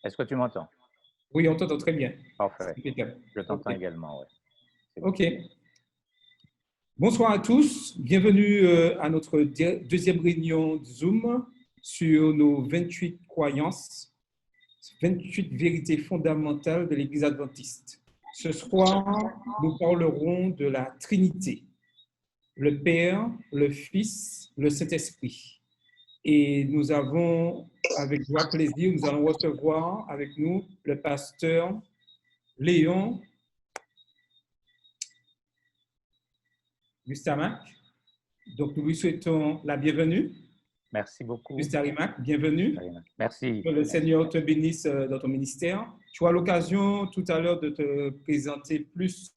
Est-ce que tu m'entends? Oui, on t'entend très bien. Parfait. Impeccable. Je t'entends Ok. également, oui. C'est bon. Ok. Bonsoir à tous. Bienvenue à notre deuxième réunion Zoom sur nos 28 croyances, 28 vérités fondamentales de l'Église adventiste. Ce soir, nous parlerons de la Trinité, le Père, le Fils, le Saint-Esprit. Et nous avons, avec joie plaisir, nous allons recevoir avec nous le pasteur Léon Gustamac. Donc, nous lui souhaitons la bienvenue. Merci beaucoup. Gustarimac, bienvenue. Merci. Que le Seigneur te bénisse dans ton ministère. Tu as l'occasion tout à l'heure de te présenter plus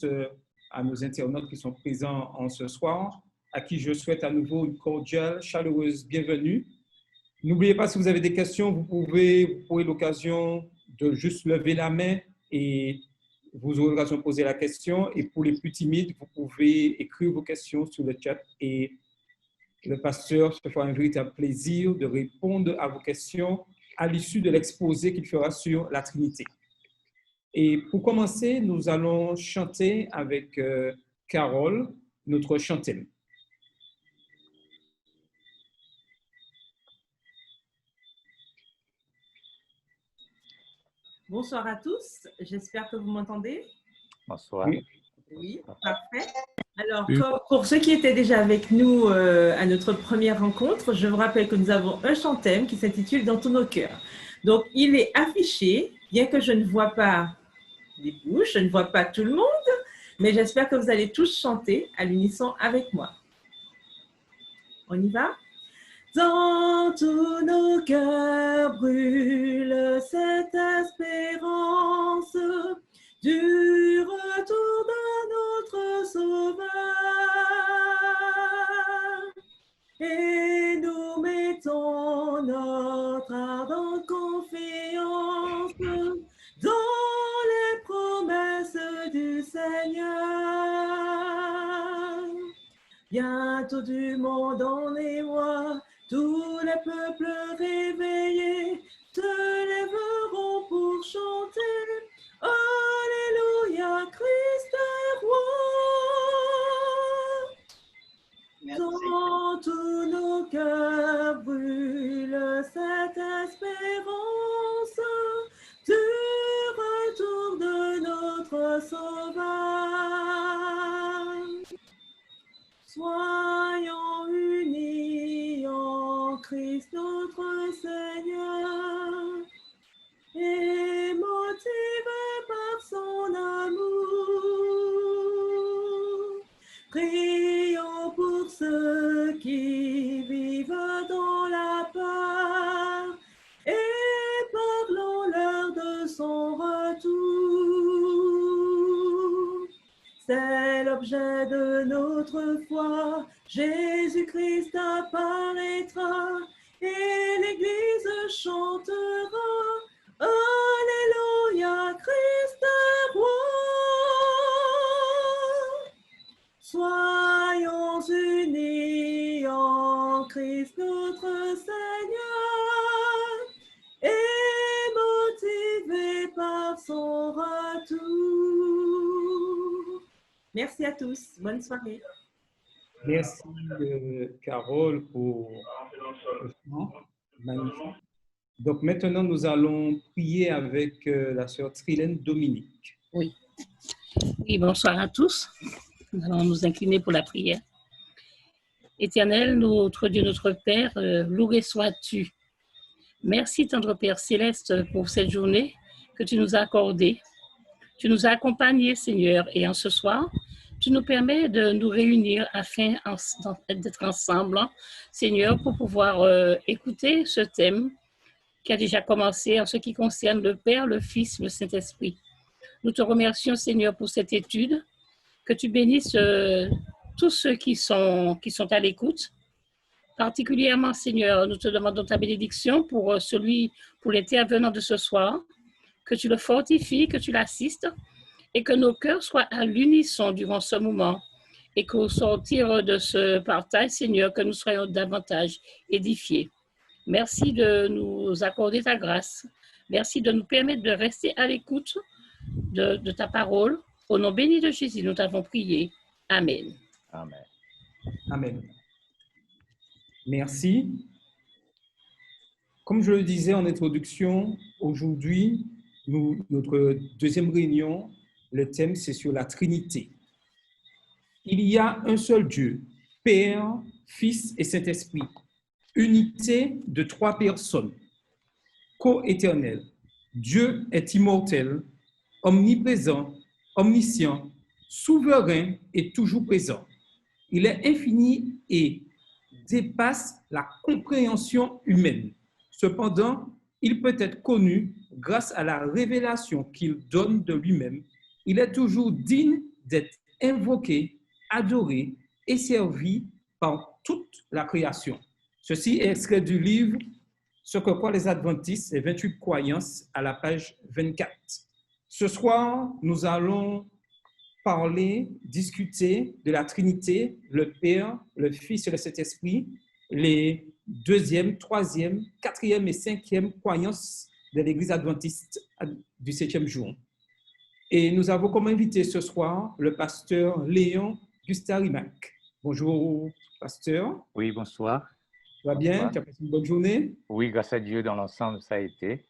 à nos internautes qui sont présents en ce soir, à qui je souhaite à nouveau une cordiale, chaleureuse bienvenue. N'oubliez pas, si vous avez des questions, vous aurez l'occasion de juste lever la main et vous aurez l'occasion de poser la question. Et pour les plus timides, vous pouvez écrire vos questions sur le chat et le pasteur se fera un véritable plaisir de répondre à vos questions à l'issue de l'exposé qu'il fera sur la Trinité. Et pour commencer, nous allons chanter avec Carole, notre chantème. Bonsoir à tous, j'espère que vous m'entendez. Bonsoir. Oui, parfait. Alors, comme pour ceux qui étaient déjà avec nous à notre première rencontre, je vous rappelle que nous avons un chantème qui s'intitule « Dans tous nos cœurs ». Donc, il est affiché, bien que je ne vois pas les bouches, je ne vois pas tout le monde, mais j'espère que vous allez tous chanter à l'unisson avec moi. On y va? Dans tous nos cœurs brûle cette espérance du retour de notre Sauveur. Et nous mettons notre ardente confiance dans les promesses du Seigneur. Bientôt du monde en émoi, tous les peuples réveillés se lèveront pour chanter Alléluia, Christ est roi. Merci. Dans tous nos cœurs brûle cette espérance du retour de notre Sauveur. Soyons unis en Christ notre Seigneur et motivés par son amour. Prions pour ceux qui vivent dans la peur et parlons-leur de son retour. C'est l'objet de notre foi, Jésus-Christ apparaîtra et l'Église chantera Alléluia, Christ est roi. Soyons unis en Christ notre Seigneur et motivés par son retour. Merci à tous. Bonne soirée. Merci Carole pour le chant magnifique. Donc maintenant, nous allons prier avec la sœur Trilène Dominique. Oui, bonsoir à tous. Nous allons nous incliner pour la prière. Éternel, notre Dieu, notre Père, loué sois-tu. Merci, tendre Père céleste, pour cette journée que tu nous as accordée. Tu nous as accompagnés, Seigneur, et en ce soir, tu nous permets de nous réunir afin d'être ensemble, Seigneur, pour pouvoir écouter ce thème qui a déjà commencé en ce qui concerne le Père, le Fils, le Saint-Esprit. Nous te remercions, Seigneur, pour cette étude, que tu bénisses tous ceux qui sont à l'écoute. Particulièrement, Seigneur, nous te demandons ta bénédiction pour l'intervenant de ce soir, que tu le fortifies, que tu l'assistes et que nos cœurs soient à l'unisson durant ce moment et qu'au sortir de ce partage, Seigneur, que nous soyons davantage édifiés. Merci de nous accorder ta grâce. Merci de nous permettre de rester à l'écoute de ta parole. Au nom béni de Jésus, nous t'avons prié. Amen. Amen. Amen. Merci. Comme je le disais en introduction, aujourd'hui, notre deuxième réunion, le thème, c'est sur la Trinité. Il y a un seul Dieu, Père, Fils et Saint-Esprit, unité de trois personnes, co-éternelles. Dieu est immortel, omniprésent, omniscient, souverain et toujours présent. Il est infini et dépasse la compréhension humaine. Cependant, il peut être connu grâce à la révélation qu'il donne de lui-même. Il est toujours digne d'être invoqué, adoré et servi par toute la création. Ceci est extrait du livre « Ce que croient les adventistes et 28 croyances » à la page 24. Ce soir, nous allons parler, discuter de la Trinité, le Père, le Fils et le Saint-Esprit, les deuxième, troisième, quatrième et cinquième croyances de l'Église adventiste du 7e jour. Et nous avons comme invité ce soir le pasteur Léon Gustarimac. Bonjour, pasteur. Oui, bonsoir. Tu vas bien? Tu as passé une bonne journée? Oui, grâce à Dieu, dans l'ensemble, ça a été.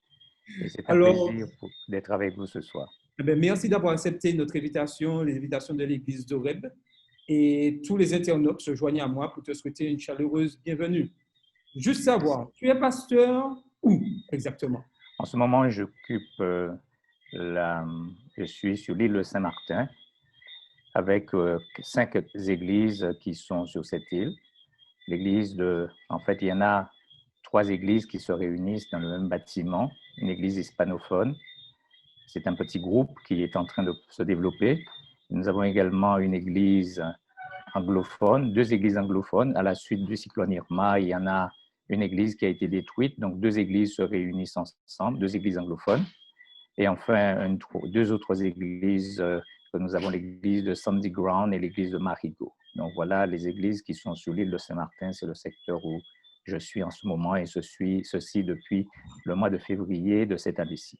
Et c'est un Alors, plaisir d'être avec vous ce soir. eh bien, merci d'avoir accepté notre invitation, les invitations de l'Église d'Oreb. Et tous les internautes se joignent à moi pour te souhaiter une chaleureuse bienvenue. Juste savoir, tu es pasteur où exactement? En ce moment, je suis sur l'île de Saint-Martin avec 5 églises qui sont sur cette île. En fait, il y en a 3 églises qui se réunissent dans le même bâtiment, une église hispanophone. C'est un petit groupe qui est en train de se développer. Nous avons également une église anglophone, 2 églises anglophones. À la suite du cyclone Irma, il y en a une église qui a été détruite. Donc, 2 églises se réunissent ensemble, 2 églises anglophones. Et enfin, 2 autres églises, que nous avons l'église de Sandy Ground et l'église de Marigot. Donc, voilà les églises qui sont sur l'île de Saint-Martin. C'est le secteur où je suis en ce moment et ceci depuis le mois de février de cette année-ci.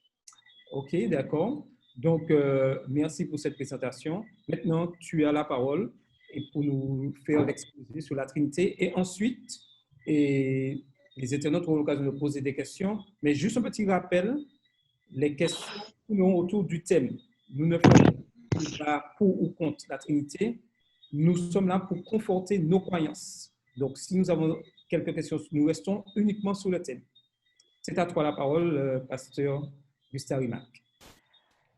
OK, d'accord. Donc, merci pour cette présentation. Maintenant, tu as la parole et pour nous faire l'exposé sur la Trinité. Et ensuite, les internautes auront l'occasion de poser des questions. Mais juste un petit rappel, les questions tournent autour du thème. Nous ne faisons pas pour ou contre la Trinité. Nous sommes là pour conforter nos croyances. Donc, si nous avons quelques questions, nous restons uniquement sur le thème. C'est à toi la parole, pasteur Gustarimac.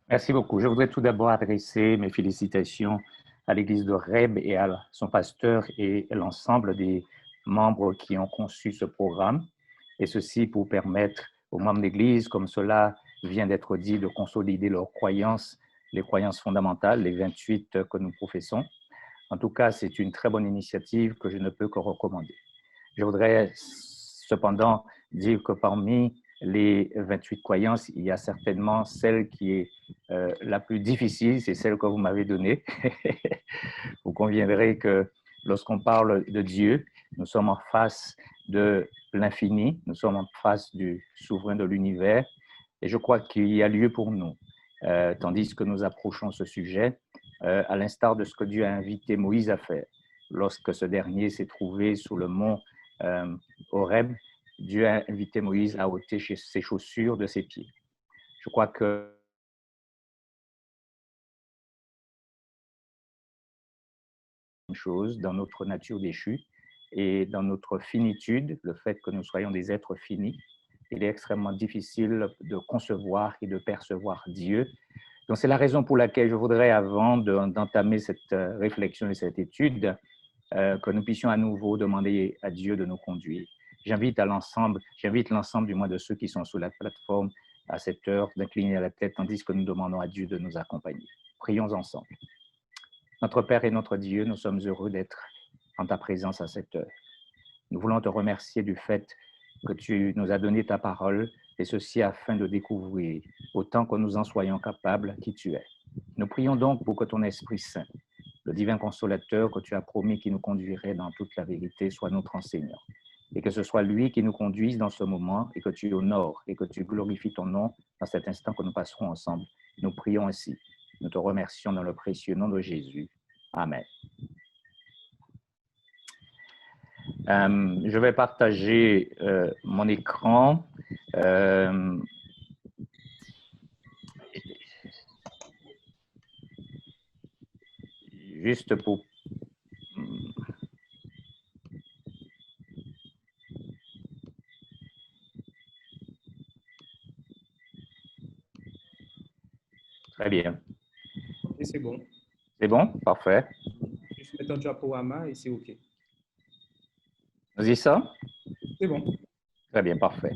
Merci beaucoup. Je voudrais tout d'abord adresser mes félicitations à l'église de Reb et à son pasteur et l'ensemble des membres qui ont conçu ce programme, et ceci pour permettre aux membres d'église, comme cela vient d'être dit, de consolider leurs croyances, les croyances fondamentales, les 28 que nous professons. En tout cas, c'est une très bonne initiative que je ne peux que recommander. Je voudrais cependant dire que parmi les 28 croyances, il y a certainement celle qui est la plus difficile, c'est celle que vous m'avez donnée. Vous conviendrez que lorsqu'on parle de Dieu, nous sommes en face de l'infini, nous sommes en face du souverain de l'univers, et je crois qu'il y a lieu pour nous, tandis que nous approchons ce sujet, à l'instar de ce que Dieu a invité Moïse à faire. Lorsque ce dernier s'est trouvé sur le mont Horeb, Dieu a invité Moïse à ôter ses chaussures de ses pieds. Je crois que chose dans notre nature déchue et dans notre finitude, le fait que nous soyons des êtres finis, il est extrêmement difficile de concevoir et de percevoir Dieu. Donc, c'est la raison pour laquelle je voudrais, avant d'entamer cette réflexion et cette étude, que nous puissions à nouveau demander à Dieu de nous conduire. J'invite l'ensemble du moins de ceux qui sont sur la plateforme à cette heure d'incliner la tête tandis que nous demandons à Dieu de nous accompagner. Prions ensemble. Notre Père et notre Dieu, nous sommes heureux d'être en ta présence à cette heure. Nous voulons te remercier du fait que tu nous as donné ta parole, et ceci afin de découvrir, autant que nous en soyons capables, qui tu es. Nous prions donc pour que ton Esprit Saint, le divin consolateur que tu as promis qui nous conduirait dans toute la vérité, soit notre enseignant. et que ce soit lui qui nous conduise dans ce moment et que tu honores et que tu glorifies ton nom dans cet instant que nous passerons ensemble. Nous prions ainsi. Nous te remercions dans le précieux nom de Jésus. Amen. Je vais partager mon écran. Juste pour... Très bien. Et c'est bon. C'est bon? Parfait. Juste mettre un diapo à main et c'est OK. Vous dites ça? C'est bon. Très bien, parfait.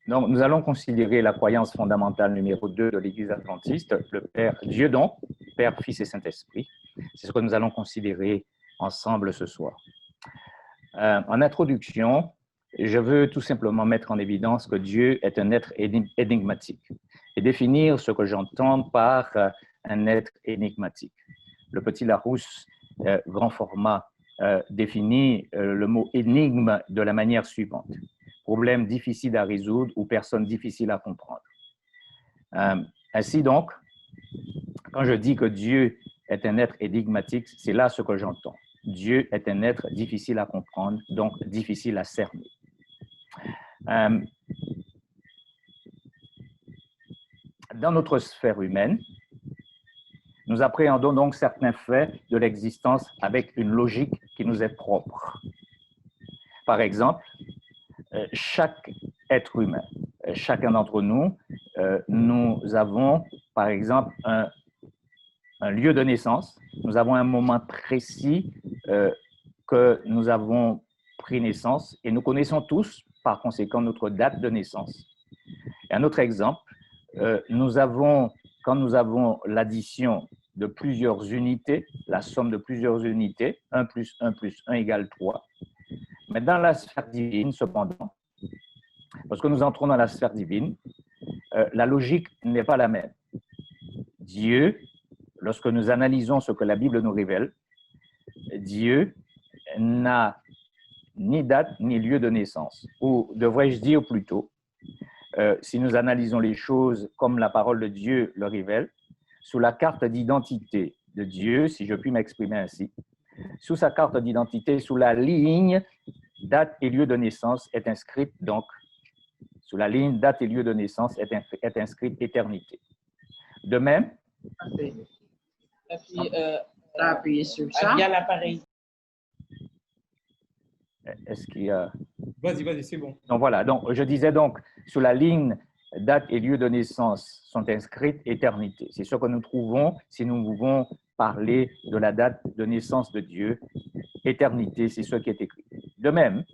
Donc, nous allons considérer la croyance fondamentale numéro 2 de l'Église adventiste, le Père, Dieu donc, Père, Fils et Saint-Esprit. C'est ce que nous allons considérer ensemble ce soir. En introduction, je veux tout simplement mettre en évidence que Dieu est un être énigmatique et définir ce que j'entends par un être énigmatique. Le petit Larousse, grand format, définit le mot énigme de la manière suivante. Problème difficile à résoudre ou personne difficile à comprendre. Ainsi donc, quand je dis que Dieu est un être énigmatique, c'est là ce que j'entends. Dieu est un être difficile à comprendre, donc difficile à cerner. Dans notre sphère humaine, nous appréhendons donc certains faits de l'existence avec une logique qui nous est propre. Par exemple, chaque être humain, chacun d'entre nous, nous avons, par exemple, un lieu de naissance, nous avons un moment précis que nous avons pris naissance et nous connaissons tous, par conséquent, notre date de naissance. Et un autre exemple, quand nous avons l'addition de plusieurs unités, la somme de plusieurs unités, 1 plus 1 plus 1 égale 3. Mais dans la sphère divine, cependant, lorsque nous entrons dans la sphère divine, la logique n'est pas la même. Dieu, lorsque nous analysons ce que la Bible nous révèle, Dieu n'a ni date ni lieu de naissance. Ou devrais-je dire plutôt, si nous analysons les choses comme la parole de Dieu le révèle, sous la carte d'identité de Dieu, si je puis m'exprimer ainsi, sous sa carte d'identité, sous la ligne date et lieu de naissance est inscrite donc, sous la ligne date et lieu de naissance est inscrite éternité. De même, Appuyez sur ça. Bien l'appareil. Est-ce qu'il y a... Vas-y, c'est bon. Donc voilà, donc je disais donc, sous la ligne date et lieu de naissance sont inscrites éternité. C'est ce que nous trouvons si nous voulons parler de la date de naissance de Dieu. Éternité, c'est ce qui est écrit. De même,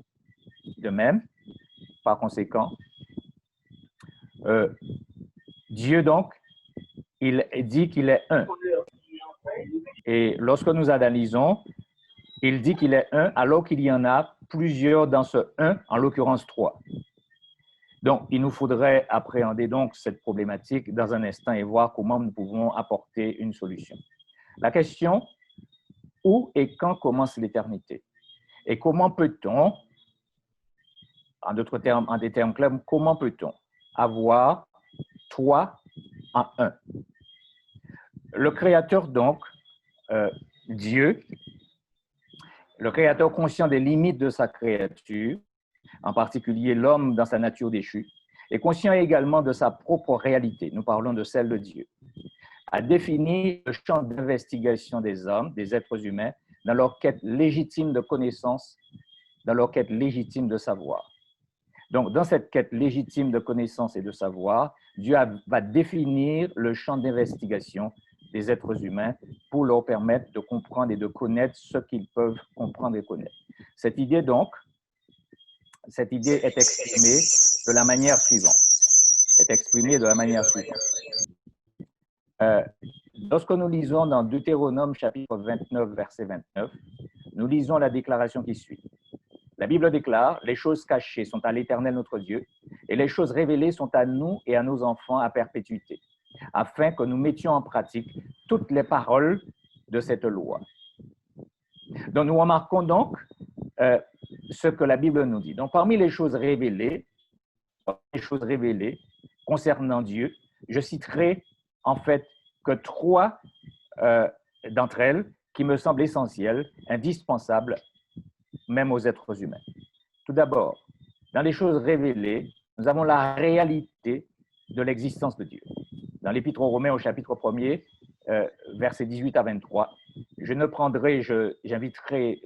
par conséquent, Dieu donc, il dit qu'il est un. Et lorsque nous analysons, il dit qu'il est un alors qu'il y en a plusieurs dans ce un, en l'occurrence 3. Donc, il nous faudrait appréhender donc cette problématique dans un instant et voir comment nous pouvons apporter une solution. La question, où et quand commence l'éternité? Et comment peut-on, en d'autres termes, en des termes clairs, comment peut-on avoir 3 en 1? Le Créateur donc, Dieu, le Créateur conscient des limites de sa créature, en particulier l'homme dans sa nature déchue, est conscient également de sa propre réalité, nous parlons de celle de Dieu, a défini le champ d'investigation des hommes, des êtres humains, dans leur quête légitime de connaissance, dans leur quête légitime de savoir. Donc, dans cette quête légitime de connaissance et de savoir, Dieu va définir le champ d'investigation des êtres humains pour leur permettre de comprendre et de connaître ce qu'ils peuvent comprendre et connaître. Cette idée donc, cette idée est exprimée de la manière suivante. Lorsque nous lisons dans Deutéronome chapitre 29, verset 29, nous lisons la déclaration qui suit. La Bible déclare « Les choses cachées sont à l'Éternel notre Dieu, et les choses révélées sont à nous et à nos enfants à perpétuité, afin que nous mettions en pratique toutes les paroles de cette loi. » Donc, nous remarquons donc ce que la Bible nous dit. Donc, parmi les choses révélées concernant Dieu, je citerai en fait que 3 d'entre elles qui me semblent essentielles, indispensables, même aux êtres humains. Tout d'abord, dans les choses révélées, nous avons la réalité de l'existence de Dieu. Dans l'Épître aux Romains au chapitre 1er, versets 18 à 23, j'inviterai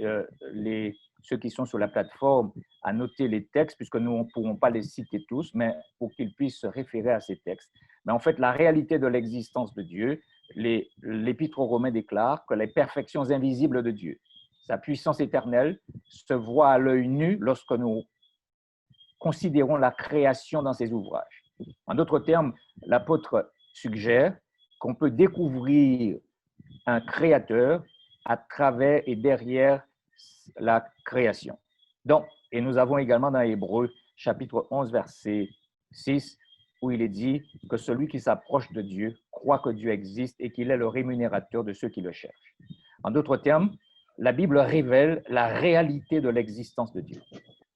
ceux qui sont sur la plateforme à noter les textes, puisque nous ne pourrons pas les citer tous, mais pour qu'ils puissent se référer à ces textes. Mais en fait, la réalité de l'existence de Dieu, l'Épître aux Romains déclare que les perfections invisibles de Dieu, sa puissance éternelle, se voit à l'œil nu lorsque nous considérons la création dans ses ouvrages. En d'autres termes, l'apôtre suggère qu'on peut découvrir un créateur à travers et derrière la création. Donc, et nous avons également dans Hébreux, chapitre 11, verset 6, où il est dit que celui qui s'approche de Dieu croit que Dieu existe et qu'il est le rémunérateur de ceux qui le cherchent. En d'autres termes, la Bible révèle la réalité de l'existence de Dieu.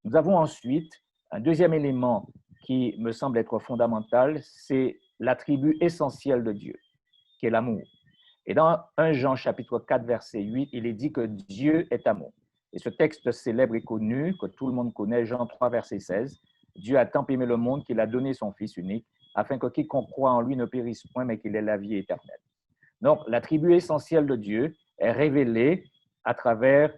Nous avons ensuite un deuxième élément qui me semble être fondamental, c'est l'attribut essentiel de Dieu, qui est l'amour. Et dans 1 Jean chapitre 4, verset 8, il est dit que Dieu est amour. Et ce texte célèbre et connu, que tout le monde connaît, Jean 3, verset 16, Dieu a tant aimé le monde qu'il a donné son Fils unique, afin que quiconque croit en lui ne périsse point, mais qu'il ait la vie éternelle. Donc, l'attribut essentiel de Dieu est révélé à travers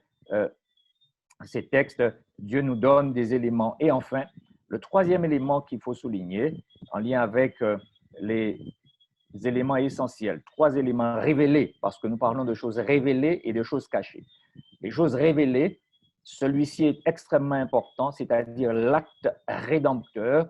ces textes. Dieu nous donne des éléments. Et enfin, le troisième élément qu'il faut souligner, en lien avec les éléments essentiels, 3 éléments révélés, parce que nous parlons de choses révélées et de choses cachées. Les choses révélées, celui-ci est extrêmement important, c'est-à-dire l'acte rédempteur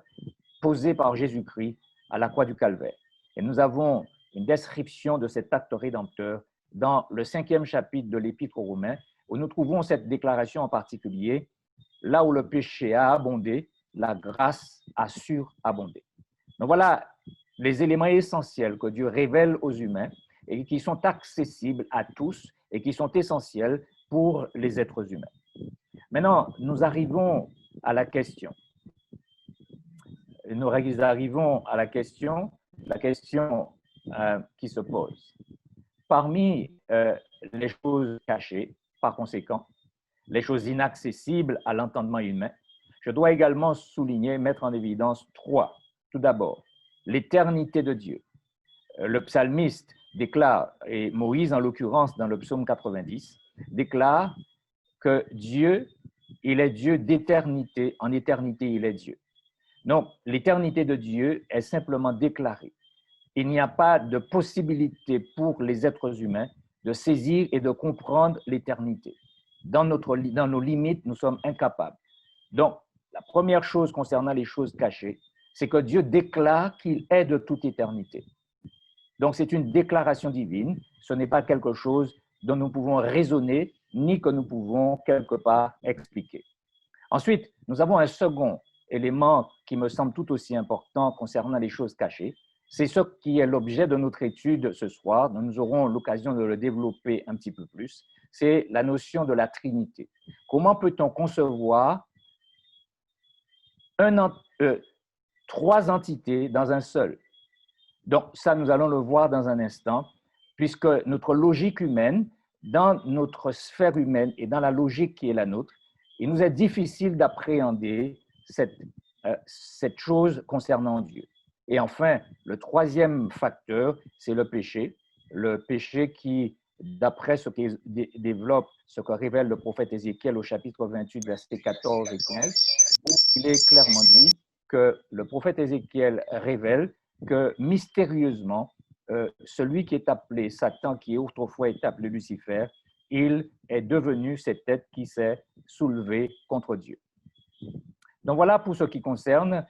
posé par Jésus-Christ à la croix du Calvaire. Et nous avons une description de cet acte rédempteur dans le 5e chapitre de l'Épître aux Romains, où nous trouvons cette déclaration en particulier, là où le péché a abondé, la grâce a surabondé. Donc voilà les éléments essentiels que Dieu révèle aux humains et qui sont accessibles à tous et qui sont essentiels pour les êtres humains. Maintenant, nous arrivons à la question. La question qui se pose. Parmi les choses cachées, par conséquent, les choses inaccessibles à l'entendement humain, je dois également souligner, mettre en évidence 3. Tout d'abord, l'éternité de Dieu. Le psalmiste déclare, et Moïse en l'occurrence dans le psaume 90, déclare que Dieu, il est Dieu d'éternité, en éternité il est Dieu. Donc, l'éternité de Dieu est simplement déclarée. Il n'y a pas de possibilité pour les êtres humains de saisir et de comprendre l'éternité. Dans nos limites, nous sommes incapables. Donc, la première chose concernant les choses cachées, c'est que Dieu déclare qu'il est de toute éternité. Donc, c'est une déclaration divine. Ce n'est pas quelque chose dont nous pouvons raisonner, ni que nous pouvons quelque part expliquer. Ensuite, nous avons un second élément qui me semble tout aussi important concernant les choses cachées. C'est ce qui est l'objet de notre étude ce soir. Nous aurons l'occasion de le développer un petit peu plus. C'est la notion de la Trinité. Comment peut-on concevoir 3 entités dans un seul? Donc, ça, nous allons le voir dans un instant, puisque notre logique humaine, dans notre sphère humaine et dans la logique qui est la nôtre, il nous est difficile d'appréhender cette chose concernant Dieu. Et enfin, le 3e facteur, c'est le péché. Le péché qui, d'après ce qui développe, ce que révèle le prophète Ézéchiel au chapitre 28, versets 14 et 15, il est clairement dit que le prophète Ézéchiel révèle que mystérieusement, celui qui est appelé Satan, qui autrefois était appelé Lucifer, il est devenu cette tête qui s'est soulevée contre Dieu. Donc voilà pour ce qui concerne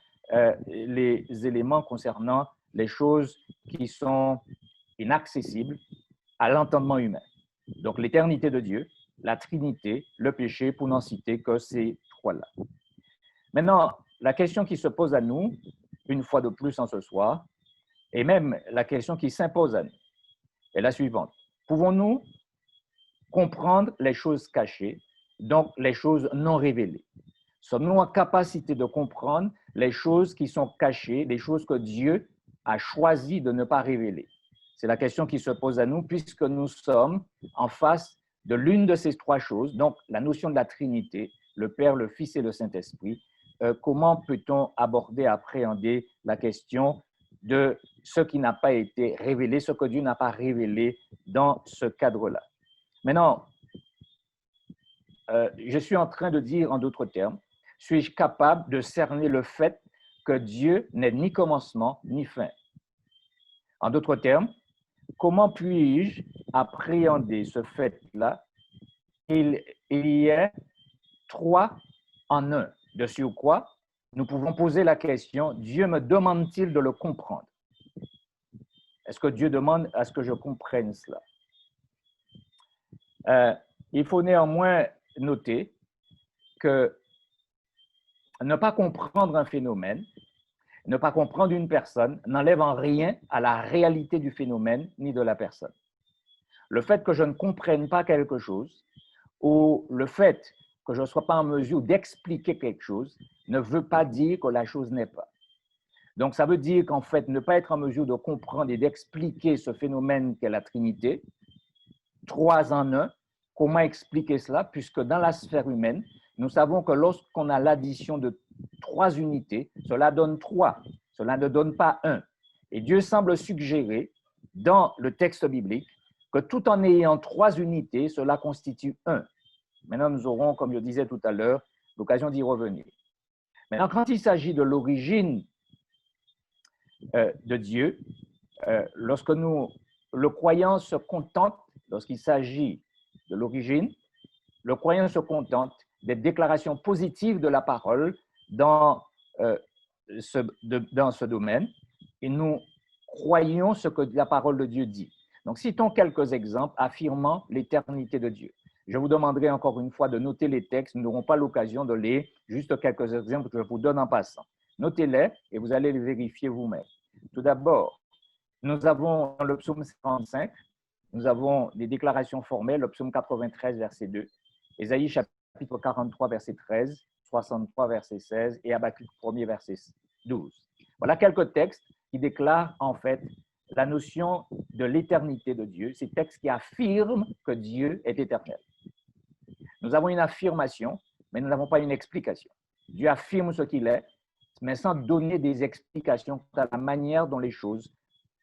les éléments concernant les choses qui sont inaccessibles à l'entendement humain. Donc l'éternité de Dieu, la Trinité, le péché, pour n'en citer que ces 3-là. Maintenant, la question qui se pose à nous, une fois de plus en ce soir, et même la question qui s'impose à nous, est la suivante. Pouvons-nous comprendre les choses cachées donc les choses non révélées? Sommes-nous en capacité de comprendre les choses qui sont cachées, les choses que Dieu a choisi de ne pas révéler? C'est la question qui se pose à nous puisque nous sommes en face de l'une de ces trois choses, donc la notion de la Trinité, le Père, le Fils et le Saint-Esprit. Comment peut-on aborder, appréhender la question de ce qui n'a pas été révélé, ce que Dieu n'a pas révélé dans ce cadre-là? Maintenant, je suis en train de dire en d'autres termes, suis-je capable de cerner le fait que Dieu n'est ni commencement ni fin? En d'autres termes, comment puis-je appréhender ce fait-là? Il y a trois en un, de surcroît, nous pouvons poser la question, Dieu me demande-t-il de le comprendre? Est-ce que Dieu demande à ce que je comprenne cela? Il faut néanmoins noter que ne pas comprendre un phénomène, ne pas comprendre une personne n'enlève en rien à la réalité du phénomène ni de la personne. Le fait que je ne comprenne pas quelque chose ou le fait que je ne sois pas en mesure d'expliquer quelque chose ne veut pas dire que la chose n'est pas. Donc, ça veut dire qu'en fait, ne pas être en mesure de comprendre et d'expliquer ce phénomène qu'est la Trinité, trois en un, comment expliquer cela? Puisque dans la sphère humaine, nous savons que lorsqu'on a l'addition de trois unités, cela donne trois, cela ne donne pas un. Et Dieu semble suggérer dans le texte biblique que tout en ayant trois unités, cela constitue un. Maintenant, nous aurons, comme je disais tout à l'heure, l'occasion d'y revenir. Maintenant, quand il s'agit de l'origine de Dieu, lorsque le croyant se contente, lorsqu'il s'agit de l'origine, le croyant se contente des déclarations positives de la parole dans ce domaine, et nous croyons ce que la parole de Dieu dit. Donc, citons quelques exemples affirmant l'éternité de Dieu. Je vous demanderai encore une fois de noter les textes. Nous n'aurons pas l'occasion de lire juste quelques exemples que je vous donne en passant. Notez-les et vous allez les vérifier vous-même. Tout d'abord, nous avons dans le psaume 55, nous avons des déclarations formelles, le psaume 93, verset 2, Ésaïe chapitre 43, verset 13, 63, verset 16 et Habakkuk 1er, verset 12. Voilà quelques textes qui déclarent en fait la notion de l'éternité de Dieu, ces textes qui affirment que Dieu est éternel. Nous avons une affirmation, mais nous n'avons pas une explication. Dieu affirme ce qu'il est, mais sans donner des explications quant à la manière dont les choses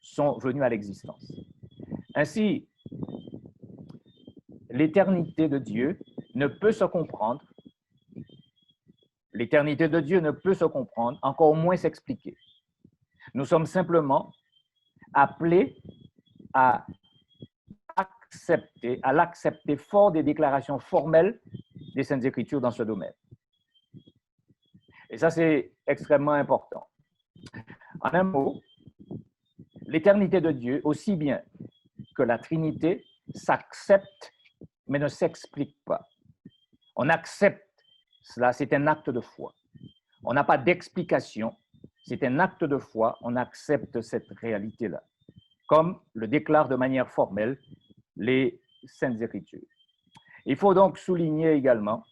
sont venues à l'existence. Ainsi, l'éternité de Dieu ne peut se comprendre, l'éternité de Dieu ne peut se comprendre, encore moins s'expliquer. Nous sommes simplement appelés à l'accepter fort des déclarations formelles des Saintes Écritures dans ce domaine. Et ça, c'est extrêmement important. En un mot, l'éternité de Dieu, aussi bien que la Trinité, s'accepte, mais ne s'explique pas. On accepte cela, c'est un acte de foi. On n'a pas d'explication, c'est un acte de foi, on accepte cette réalité-là, comme le déclarent de manière formelle les Saintes Écritures. Il faut donc souligner également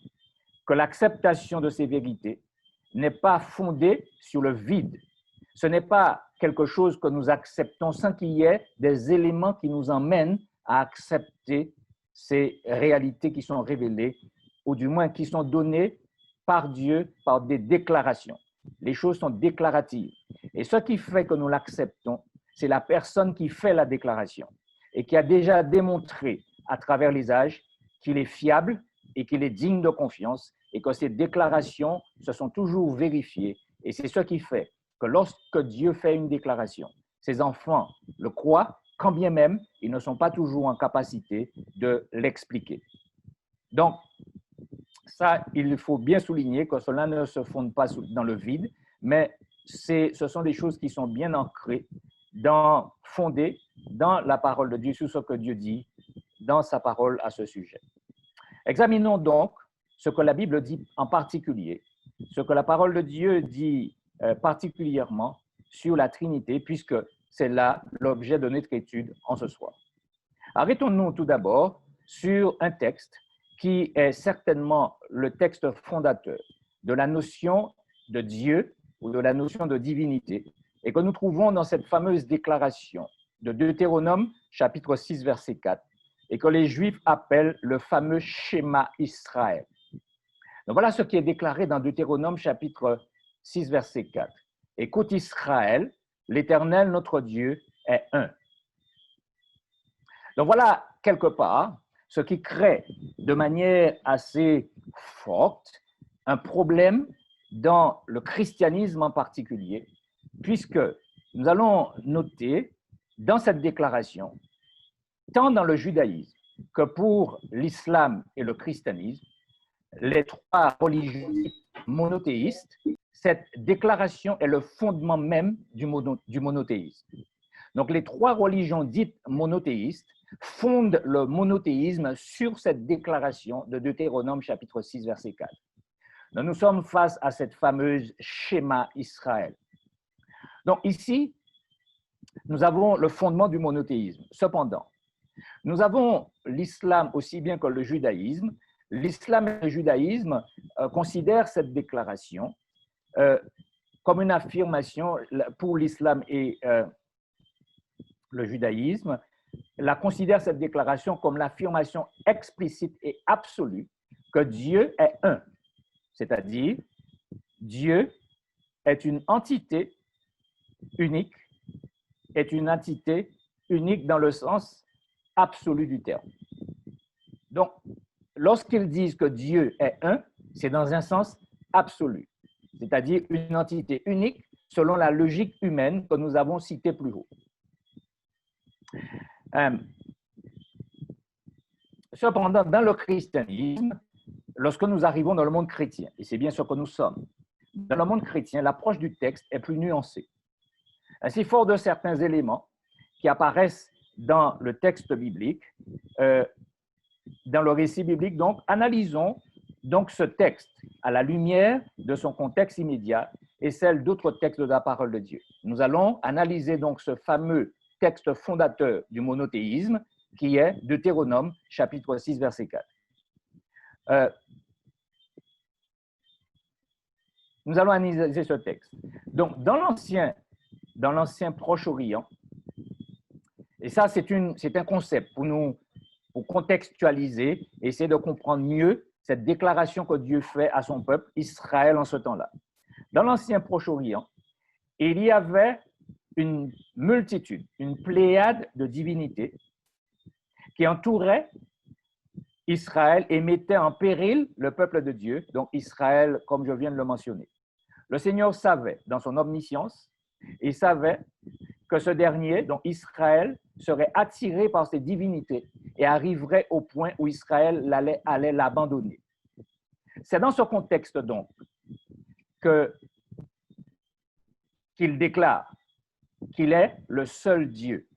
que l'acceptation de ces vérités n'est pas fondée sur le vide. Ce n'est pas quelque chose que nous acceptons sans qu'il y ait des éléments qui nous emmènent à accepter ces réalités qui sont révélées, ou du moins qui sont données par Dieu par des déclarations. Les choses sont déclaratives. Et ce qui fait que nous l'acceptons, c'est la personne qui fait la déclaration et qui a déjà démontré à travers les âges qu'il est fiable et qu'il est digne de confiance et que ces déclarations se sont toujours vérifiées. Et c'est ce qui fait que lorsque Dieu fait une déclaration, ses enfants le croient, quand bien même ils ne sont pas toujours en capacité de l'expliquer. Donc, ça, il faut bien souligner que cela ne se fonde pas dans le vide, mais ce sont des choses qui sont bien ancrées, fondées dans la parole de Dieu, sur ce que Dieu dit dans sa parole à ce sujet. Examinons donc ce que la Bible dit en particulier, ce que la parole de Dieu dit particulièrement sur la Trinité, puisque c'est là l'objet de notre étude en ce soir. Arrêtons-nous tout d'abord sur un texte qui est certainement le texte fondateur de la notion de Dieu ou de la notion de divinité, et que nous trouvons dans cette fameuse déclaration de Deutéronome, chapitre 6, verset 4, et que les Juifs appellent le fameux schéma Israël. Donc voilà ce qui est déclaré dans Deutéronome, chapitre 6, verset 4. Écoute Israël, l'Éternel, notre Dieu, est un. Donc voilà, quelque part, ce qui crée de manière assez forte un problème dans le christianisme en particulier, puisque nous allons noter dans cette déclaration, tant dans le judaïsme que pour l'islam et le christianisme, les trois religions monothéistes, cette déclaration est le fondement même du monothéisme. Donc les trois religions dites monothéistes fondent le monothéisme sur cette déclaration de Deutéronome chapitre 6, verset 4. Donc, nous sommes face à cette fameuse schéma Israël. Donc ici, nous avons le fondement du monothéisme. Cependant, nous avons l'islam aussi bien que le judaïsme. L'islam et le judaïsme considèrent cette déclaration comme une affirmation pour l'islam et le judaïsme, considère cette déclaration comme l'affirmation explicite et absolue que Dieu est un, c'est-à-dire Dieu est une entité unique, dans le sens absolu du terme. Donc, lorsqu'ils disent que Dieu est un, c'est dans un sens absolu, c'est-à-dire une entité unique selon la logique humaine que nous avons citée plus haut. Cependant, dans le christianisme, lorsque nous arrivons dans le monde chrétien, et c'est bien ce que nous sommes, dans le monde chrétien, l'approche du texte est plus nuancée. Ainsi, fort de certains éléments qui apparaissent dans le texte biblique, dans le récit biblique, donc, analysons donc ce texte à la lumière de son contexte immédiat et celle d'autres textes de la parole de Dieu. Nous allons analyser donc ce fameux texte fondateur du monothéisme qui est Deutéronome, chapitre 6, verset 4. Nous allons analyser ce texte. Donc, dans l'ancien Proche-Orient, et ça, c'est un concept pour contextualiser et essayer de comprendre mieux cette déclaration que Dieu fait à son peuple, Israël, en ce temps-là. Dans l'ancien Proche-Orient, il y avait une multitude, une pléiade de divinités qui entouraient Israël et mettaient en péril le peuple de Dieu, donc Israël, comme je viens de le mentionner. Le Seigneur savait, dans son omniscience, il savait que ce dernier, donc Israël, serait attiré par ces divinités et arriverait au point où Israël allait l'abandonner. C'est dans ce contexte, donc, qu'il déclare qu'il est le seul Dieu.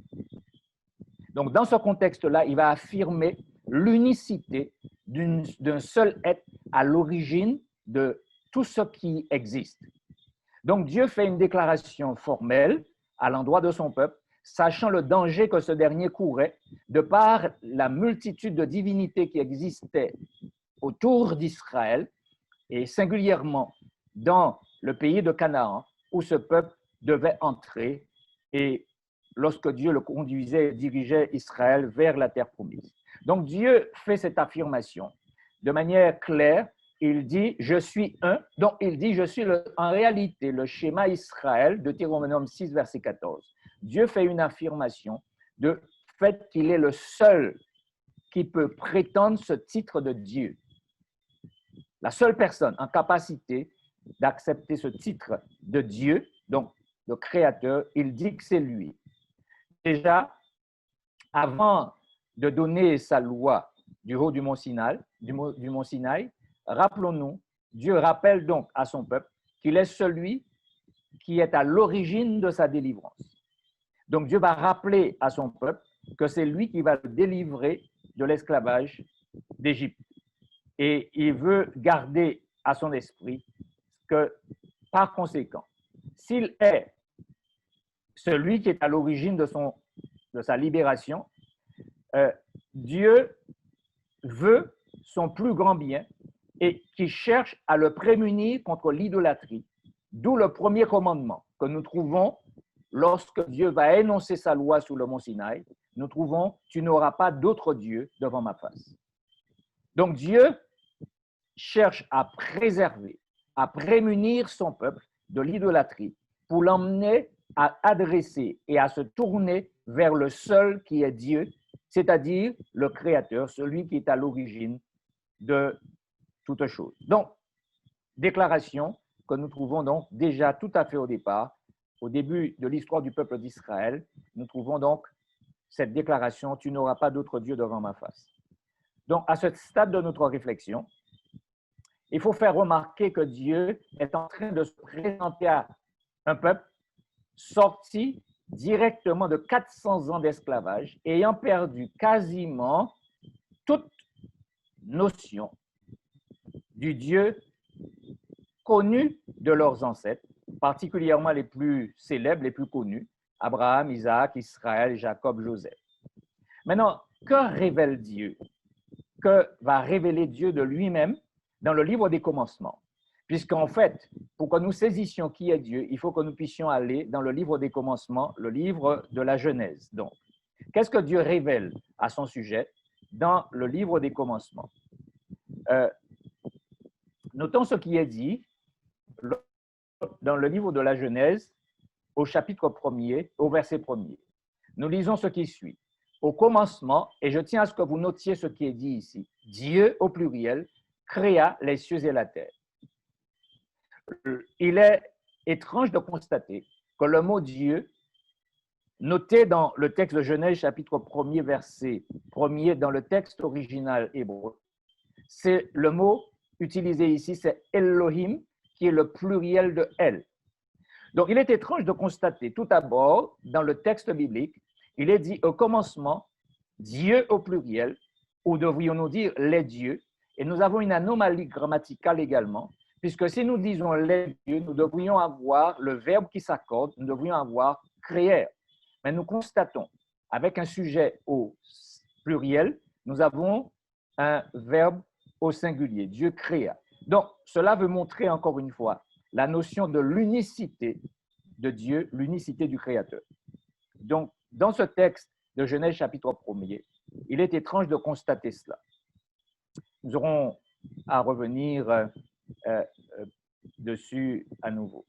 Donc, dans ce contexte-là, il va affirmer l'unicité d'un seul être à l'origine de tout ce qui existe. Donc, Dieu fait une déclaration formelle à l'endroit de son peuple, sachant le danger que ce dernier courait de par la multitude de divinités qui existaient autour d'Israël et singulièrement dans le pays de Canaan où ce peuple devait entrer et lorsque Dieu le conduisait et dirigeait Israël vers la terre promise. Donc Dieu fait cette affirmation de manière claire. Il dit « Je suis un ». Donc il dit « Je suis en réalité le schéma Israël » de Deutéronome 6, verset 14. Dieu fait une affirmation de fait qu'il est le seul qui peut prétendre ce titre de Dieu. La seule personne en capacité d'accepter ce titre de Dieu, donc le Créateur, il dit que c'est lui. Déjà, avant de donner sa loi du haut du mont Sinaï, rappelons-nous, Dieu rappelle donc à son peuple qu'il est celui qui est à l'origine de sa délivrance. Donc Dieu va rappeler à son peuple que c'est lui qui va le délivrer de l'esclavage d'Égypte. Et il veut garder à son esprit que, par conséquent, s'il est celui qui est à l'origine de sa libération, Dieu veut son plus grand bien et qui cherche à le prémunir contre l'idolâtrie, d'où le premier commandement que nous trouvons lorsque Dieu va énoncer sa loi sur le mont Sinaï. Nous trouvons « Tu n'auras pas d'autre Dieu devant ma face ». Donc Dieu cherche à préserver, à prémunir son peuple de l'idolâtrie pour l'emmener à adresser et à se tourner vers le seul qui est Dieu, c'est-à-dire le Créateur, celui qui est à l'origine de toute chose. Donc, déclaration que nous trouvons donc déjà tout à fait au départ, au début de l'histoire du peuple d'Israël, nous trouvons donc cette déclaration « Tu n'auras pas d'autre Dieu devant ma face ». Donc, à ce stade de notre réflexion, il faut faire remarquer que Dieu est en train de se présenter à un peuple sorti directement de 400 ans d'esclavage, ayant perdu quasiment toute notion du Dieu connu de leurs ancêtres, particulièrement les plus célèbres, les plus connus, Abraham, Isaac, Israël, Jacob, Joseph. Maintenant, que révèle Dieu? Que va révéler Dieu de lui-même dans le livre des commencements? Puisqu'en fait, pour que nous saisissions qui est Dieu, il faut que nous puissions aller dans le livre des commencements, le livre de la Genèse. Donc, qu'est-ce que Dieu révèle à son sujet dans le livre des commencements? Notons ce qui est dit dans le livre de la Genèse, au chapitre 1er, au verset 1er. Nous lisons ce qui suit. Au commencement, et je tiens à ce que vous notiez ce qui est dit ici, Dieu, au pluriel, créa les cieux et la terre. Il est étrange de constater que le mot Dieu, noté dans le texte de Genèse, chapitre 1er, verset 1er, dans le texte original hébreu, c'est le mot utilisé ici, c'est Elohim, qui est le pluriel de El. Donc, il est étrange de constater, tout d'abord, dans le texte biblique, il est dit au commencement, Dieu au pluriel, ou devrions-nous dire les dieux, et nous avons une anomalie grammaticale également, puisque si nous disons les dieux, nous devrions avoir le verbe qui s'accorde, nous devrions avoir créer. Mais nous constatons, avec un sujet au pluriel, nous avons un verbe au singulier, Dieu créa. Donc, cela veut montrer encore une fois la notion de l'unicité de Dieu, l'unicité du Créateur. Donc, dans ce texte de Genèse chapitre 1er, il est étrange de constater cela. Nous aurons à revenir dessus à nouveau.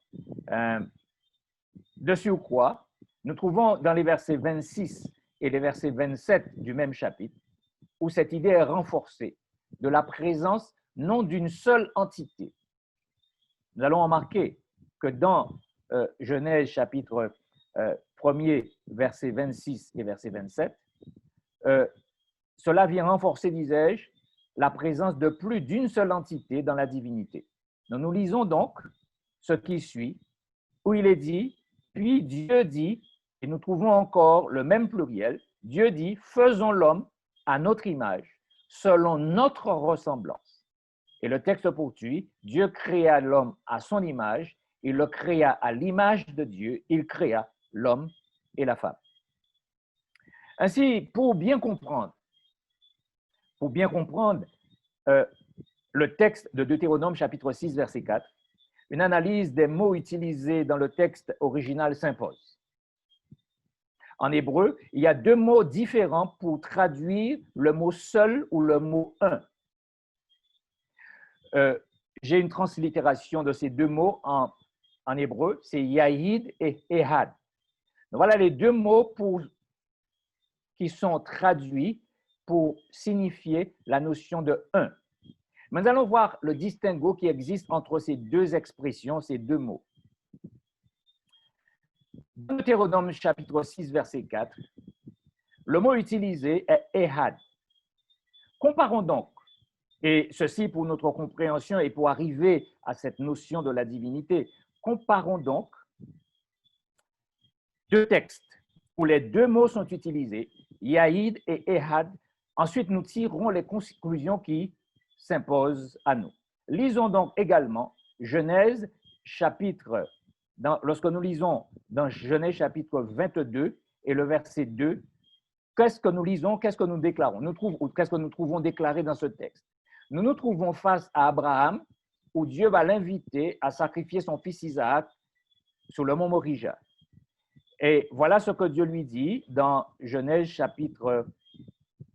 Dessus ou quoi, nous trouvons dans les versets 26 et les versets 27 du même chapitre, où cette idée est renforcée de la présence non d'une seule entité. Nous allons remarquer que dans Genèse chapitre 1er, versets 26 et verset 27, cela vient renforcer, disais-je, la présence de plus d'une seule entité dans la divinité. Nous lisons donc ce qui suit, où il est dit, puis Dieu dit, et nous trouvons encore le même pluriel, Dieu dit, faisons l'homme à notre image, selon notre ressemblance. Et le texte poursuit, Dieu créa l'homme à son image, il le créa à l'image de Dieu, il créa l'homme et la femme. Ainsi, pour bien comprendre le texte de Deutéronome chapitre 6, verset 4, une analyse des mots utilisés dans le texte original s'impose. En hébreu, il y a deux mots différents pour traduire le mot seul ou le mot un. J'ai une translittération de ces deux mots en hébreu, c'est Yahid et Ehad. Donc, voilà les deux mots qui sont traduits pour signifier la notion de un. Mais nous allons voir le distinguo qui existe entre ces deux expressions, ces deux mots. Dans Deutéronome chapitre 6, verset 4, le mot utilisé est Ehad. Comparons donc, et ceci pour notre compréhension et pour arriver à cette notion de la divinité, comparons donc deux textes où les deux mots sont utilisés, Yahid et Ehad. Ensuite, nous tirerons les conclusions qui s'imposent à nous. Lisons donc également Genèse chapitre, lorsque nous lisons dans Genèse chapitre 22 et le verset 2, qu'est-ce que nous lisons, qu'est-ce que nous déclarons, qu'est-ce que nous trouvons déclaré dans ce texte? nous nous trouvons face à Abraham, où Dieu va l'inviter à sacrifier son fils Isaac sur le mont Morija. Et voilà ce que Dieu lui dit dans Genèse chapitre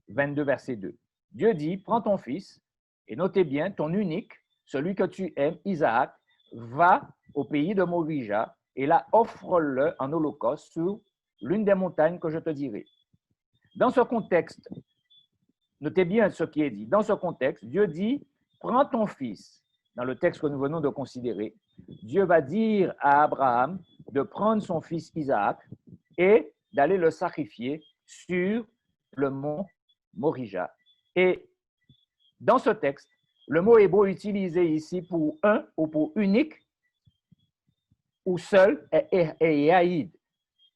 22, verset 2. Dieu dit, prends ton fils, et notez bien, ton unique, celui que tu aimes, Isaac, va au pays de Morija, et là, offre-le en holocauste sur l'une des montagnes que je te dirai. Dans ce contexte, notez bien ce qui est dit. Dans ce contexte, Dieu dit, prends ton fils. Dans le texte que nous venons de considérer, Dieu va dire à Abraham de prendre son fils Isaac et d'aller le sacrifier sur le mont Morija. Et dans ce texte, le mot hébreu utilisé ici pour un ou pour unique ou seul est Yaïd.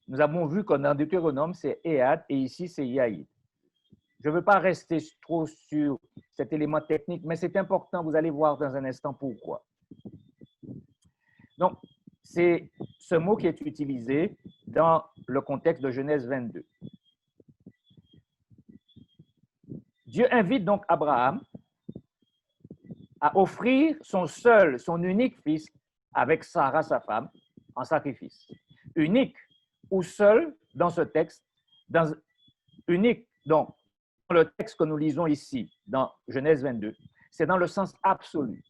Nous avons vu que dans Deutéronome, c'est Ehad et ici, c'est Yaïd. Je ne veux pas rester trop sur cet élément technique, mais c'est important, vous allez voir dans un instant pourquoi. Donc, c'est ce mot qui est utilisé dans le contexte de Genèse 22. Dieu invite donc Abraham à offrir son seul, son unique fils avec Sarah, sa femme, en sacrifice. Unique ou seul dans ce texte, unique, donc, dans le texte que nous lisons ici, dans Genèse 22, c'est dans le sens absolu.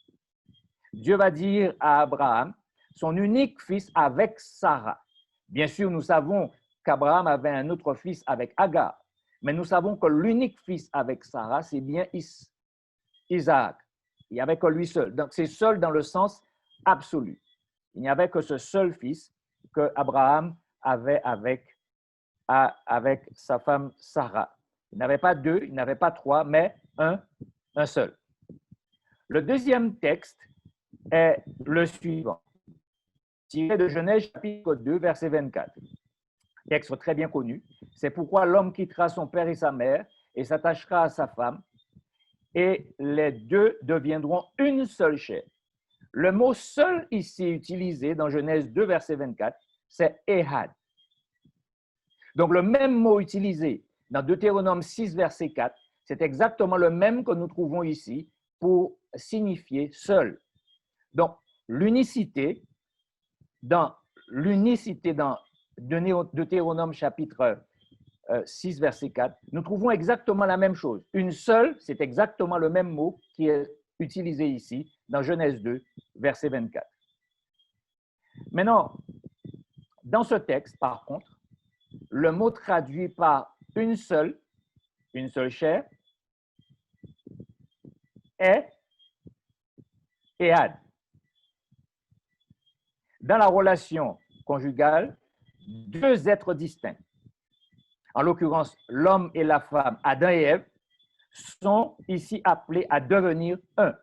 Dieu va dire à Abraham, son unique fils avec Sarah. Bien sûr, nous savons qu'Abraham avait un autre fils avec Agar, mais nous savons que l'unique fils avec Sarah, c'est bien Isaac. Il n'y avait que lui seul. Donc, c'est seul dans le sens absolu. Il n'y avait que ce seul fils que Abraham avait avec sa femme Sarah. Il n'avait pas deux, il n'avait pas trois, mais un seul. Le deuxième texte est le suivant, tiré de Genèse chapitre 2, verset 24. Texte très bien connu. C'est pourquoi l'homme quittera son père et sa mère et s'attachera à sa femme, et les deux deviendront une seule chair. Le mot seul ici utilisé dans Genèse 2, verset 24, c'est Ehad. Donc le même mot utilisé dans Deutéronome 6, verset 4, c'est exactement le même que nous trouvons ici pour signifier seul. Donc l'unicité dans Deutéronome chapitre 6, verset 4, nous trouvons exactement la même chose. Une seule, c'est exactement le même mot qui est utilisé ici dans Genèse 2, verset 24. Maintenant, dans ce texte, par contre, le mot traduit par une seule chair est Ehad. Dans la relation conjugale, deux êtres distincts, en l'occurrence l'homme et la femme, Adam et Ève, sont ici appelés à devenir un.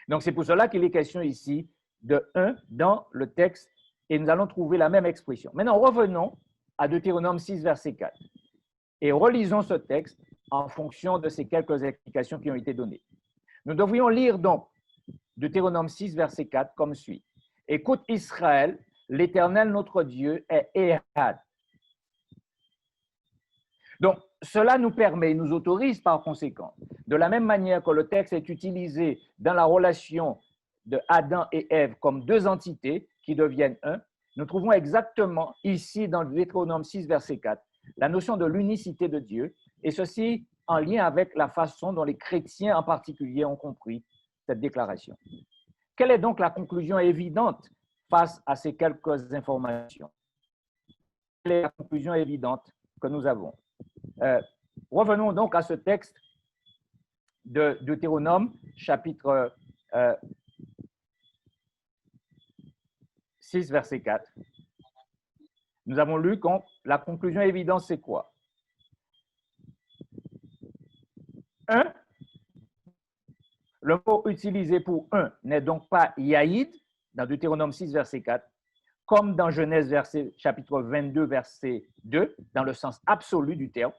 Donc c'est pour cela qu'il est question ici de un dans le texte et nous allons trouver la même expression. Maintenant, revenons à Deutéronome 6, verset 4 et relisons ce texte en fonction de ces quelques explications qui ont été données. Nous devrions lire donc Deutéronome 6, verset 4 comme suit. Écoute Israël, l'Éternel notre Dieu est Ehad. Donc, cela nous permet, nous autorise par conséquent, de la même manière que le texte est utilisé dans la relation de Adam et Ève comme deux entités qui deviennent un, nous trouvons exactement ici dans le Deutéronome 6, verset 4, la notion de l'unicité de Dieu, et ceci en lien avec la façon dont les chrétiens en particulier ont compris cette déclaration. Quelle est donc la conclusion évidente face à ces quelques informations? Quelle est la conclusion évidente que nous avons? Revenons donc à ce texte de Deutéronome, chapitre 6, verset 4. Nous avons lu que la conclusion évidente, c'est quoi? Un, le mot utilisé pour un n'est donc pas Yaïd, dans Deutéronome 6, verset 4, comme dans Genèse chapitre 22, verset 2, dans le sens absolu du terme,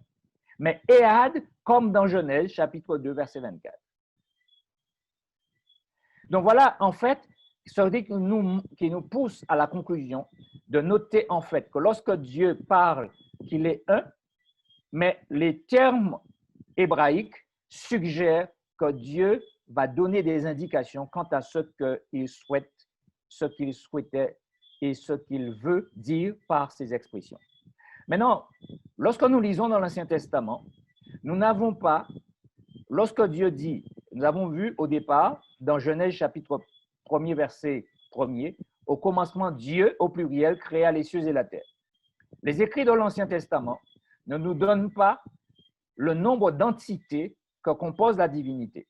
mais Ehad, comme dans Genèse chapitre 2, verset 24. Donc voilà, en fait, ce qui nous pousse à la conclusion de noter en fait que lorsque Dieu parle qu'il est un, mais les termes hébraïques suggèrent que Dieu va donner des indications quant à ce qu'il souhaite, ce qu'il souhaitait et ce qu'il veut dire par ces expressions. Maintenant, lorsque nous lisons dans l'Ancien Testament, nous n'avons pas, lorsque Dieu dit, nous avons vu au départ, dans Genèse chapitre 1er, verset 1er, au commencement, Dieu, au pluriel, créa les cieux et la terre. Les écrits de l'Ancien Testament ne nous donnent pas le nombre d'entités que compose la divinité.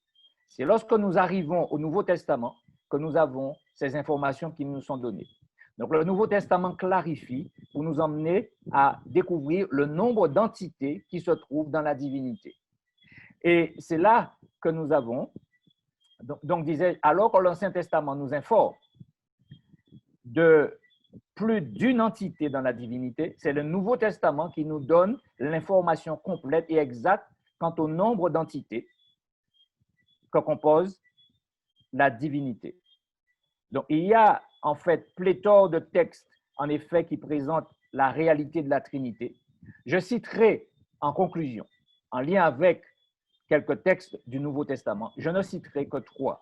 C'est lorsque nous arrivons au Nouveau Testament que nous avons ces informations qui nous sont données. Donc, le Nouveau Testament clarifie pour nous emmener à découvrir le nombre d'entités qui se trouvent dans la divinité. Et c'est là que nous avons, donc disais, alors que l'Ancien Testament nous informe de plus d'une entité dans la divinité, c'est le Nouveau Testament qui nous donne l'information complète et exacte quant au nombre d'entités que compose la divinité. Donc, il y a en fait pléthore de textes, en effet, qui présentent la réalité de la Trinité. Je citerai en conclusion, en lien avec quelques textes du Nouveau Testament, je ne citerai que 3.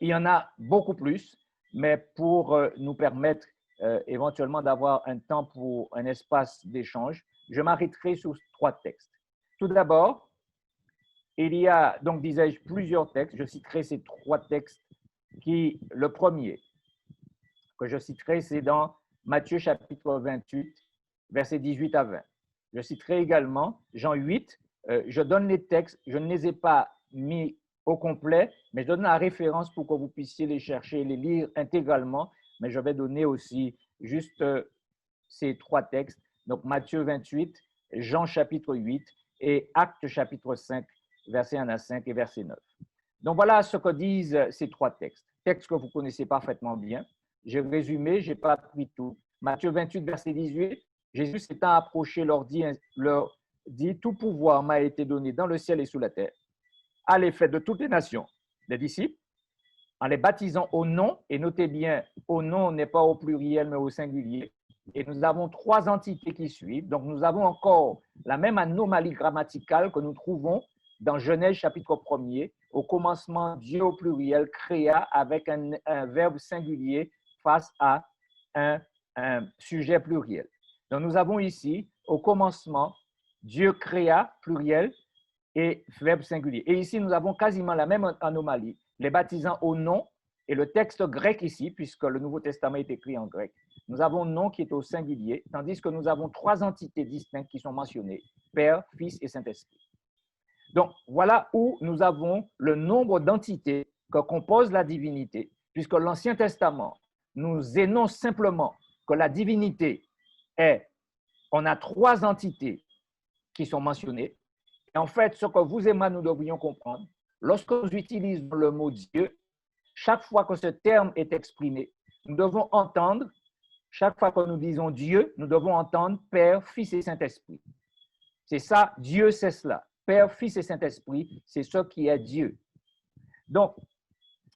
Il y en a beaucoup plus, mais pour nous permettre éventuellement d'avoir un temps pour un espace d'échange, je m'arrêterai sur 3 textes. Tout d'abord, il y a, donc disais-je, plusieurs textes. Je citerai ces 3 textes qui, le premier que je citerai, c'est dans Matthieu chapitre 28, versets 18 à 20. Je citerai également Jean 8. Je donne les textes, je ne les ai pas mis au complet, mais je donne la référence pour que vous puissiez les chercher et les lire intégralement, mais je vais donner aussi juste ces 3 textes, donc Matthieu 28, Jean chapitre 8 et Actes chapitre 5, versets 1 à 5 et verset 9. Donc voilà ce que disent ces 3 textes, textes que vous connaissez parfaitement bien. J'ai résumé, je n'ai pas pris tout. Matthieu 28, verset 18, Jésus s'étant approché leur dit, tout pouvoir m'a été donné dans le ciel et sous la terre. Allez, faites de toutes les nations des disciples, en les baptisant au nom, et notez bien, au nom n'est pas au pluriel, mais au singulier. Et nous avons 3 entités qui suivent. Donc, nous avons encore la même anomalie grammaticale que nous trouvons dans Genèse chapitre 1er. Au commencement, Dieu au pluriel créa avec un verbe singulier face à un sujet pluriel. Donc, nous avons ici, au commencement, Dieu créa, pluriel, et verbe singulier. Et ici, nous avons quasiment la même anomalie, les baptisant au nom, et le texte grec ici, puisque le Nouveau Testament est écrit en grec, nous avons nom qui est au singulier, tandis que nous avons 3 entités distinctes qui sont mentionnées, Père, Fils et Saint-Esprit. Donc, voilà où nous avons le nombre d'entités que compose la divinité, puisque l'Ancien Testament nous énonce simplement que la divinité est, on a 3 entités qui sont mentionnées. Et en fait, ce que vous et moi, nous devrions comprendre, lorsque nous utilisons le mot Dieu, chaque fois que ce terme est exprimé, nous devons entendre, chaque fois que nous disons Dieu, nous devons entendre Père, Fils et Saint-Esprit. C'est ça, Dieu, c'est cela. Père, Fils et Saint-Esprit, c'est ce qui est Dieu. Donc,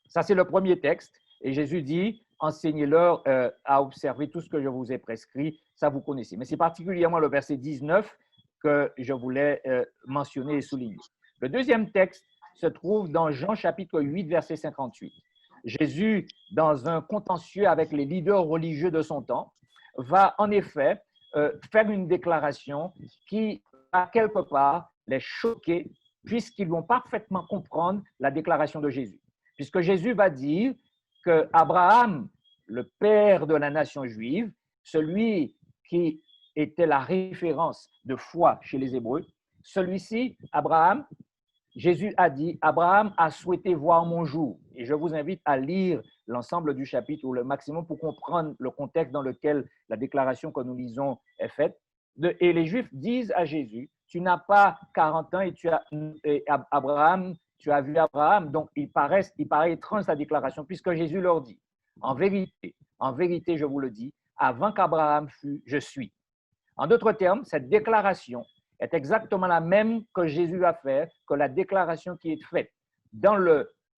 ça c'est le premier texte. Et Jésus dit, enseignez-leur à observer tout ce que je vous ai prescrit. Ça, vous connaissez. Mais c'est particulièrement le verset 19 que je voulais mentionner et souligner. Le deuxième texte se trouve dans Jean chapitre 8, verset 58. Jésus, dans un contentieux avec les leaders religieux de son temps, va en effet faire une déclaration qui, à quelque part, les choquer, puisqu'ils vont parfaitement comprendre la déclaration de Jésus. Puisque Jésus va dire que Abraham, le père de la nation juive, celui qui était la référence de foi chez les Hébreux, celui-ci, Abraham, Jésus a dit, Abraham a souhaité voir mon jour. Et je vous invite à lire l'ensemble du chapitre ou le maximum pour comprendre le contexte dans lequel la déclaration que nous lisons est faite. Et les Juifs disent à Jésus, tu n'as pas 40 ans et Abraham, tu as vu Abraham. Donc, il paraît étrange sa déclaration puisque Jésus leur dit, en vérité, je vous le dis, avant qu'Abraham fût, je suis. En d'autres termes, cette déclaration est exactement la même que Jésus va faire, que la déclaration qui est faite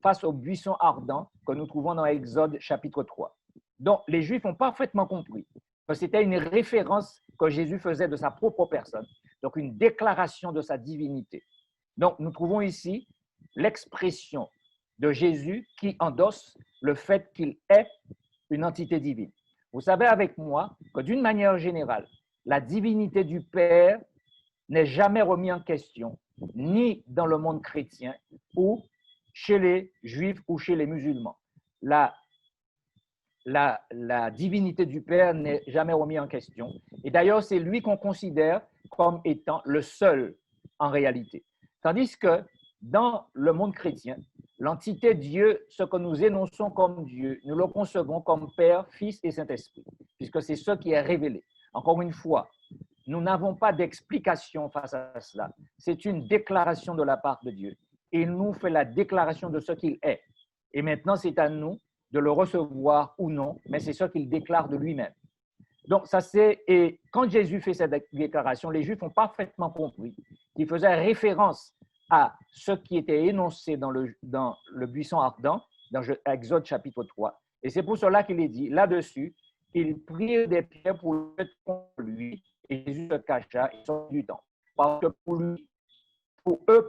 face au buisson ardent que nous trouvons dans Exode chapitre 3. Donc, les Juifs ont parfaitement compris que c'était une référence que Jésus faisait de sa propre personne, donc une déclaration de sa divinité. Donc, nous trouvons ici l'expression de Jésus qui endosse le fait qu'il est une entité divine. Vous savez avec moi que d'une manière générale, la divinité du Père n'est jamais remise en question, ni dans le monde chrétien, ou chez les Juifs ou chez les musulmans. La divinité du Père n'est jamais remise en question. Et d'ailleurs, c'est lui qu'on considère comme étant le seul en réalité. Tandis que dans le monde chrétien, l'entité Dieu, ce que nous énonçons comme Dieu, nous le concevons comme Père, Fils et Saint-Esprit, puisque c'est ce qui est révélé. Encore une fois, nous n'avons pas d'explication face à cela. C'est une déclaration de la part de Dieu. Il nous fait la déclaration de ce qu'il est. Et maintenant, c'est à nous de le recevoir ou non, mais c'est ce qu'il déclare de lui-même. Donc, ça c'est, et quand Jésus fait cette déclaration, les Juifs ont parfaitement compris qu'il faisait référence à ce qui était énoncé dans le buisson ardent, dans Exode chapitre 3. Et c'est pour cela qu'il est dit, là-dessus, ils prirent des pierres pour le jeter contre lui, et Jésus se cacha et sortit du temple. Parce que pour eux,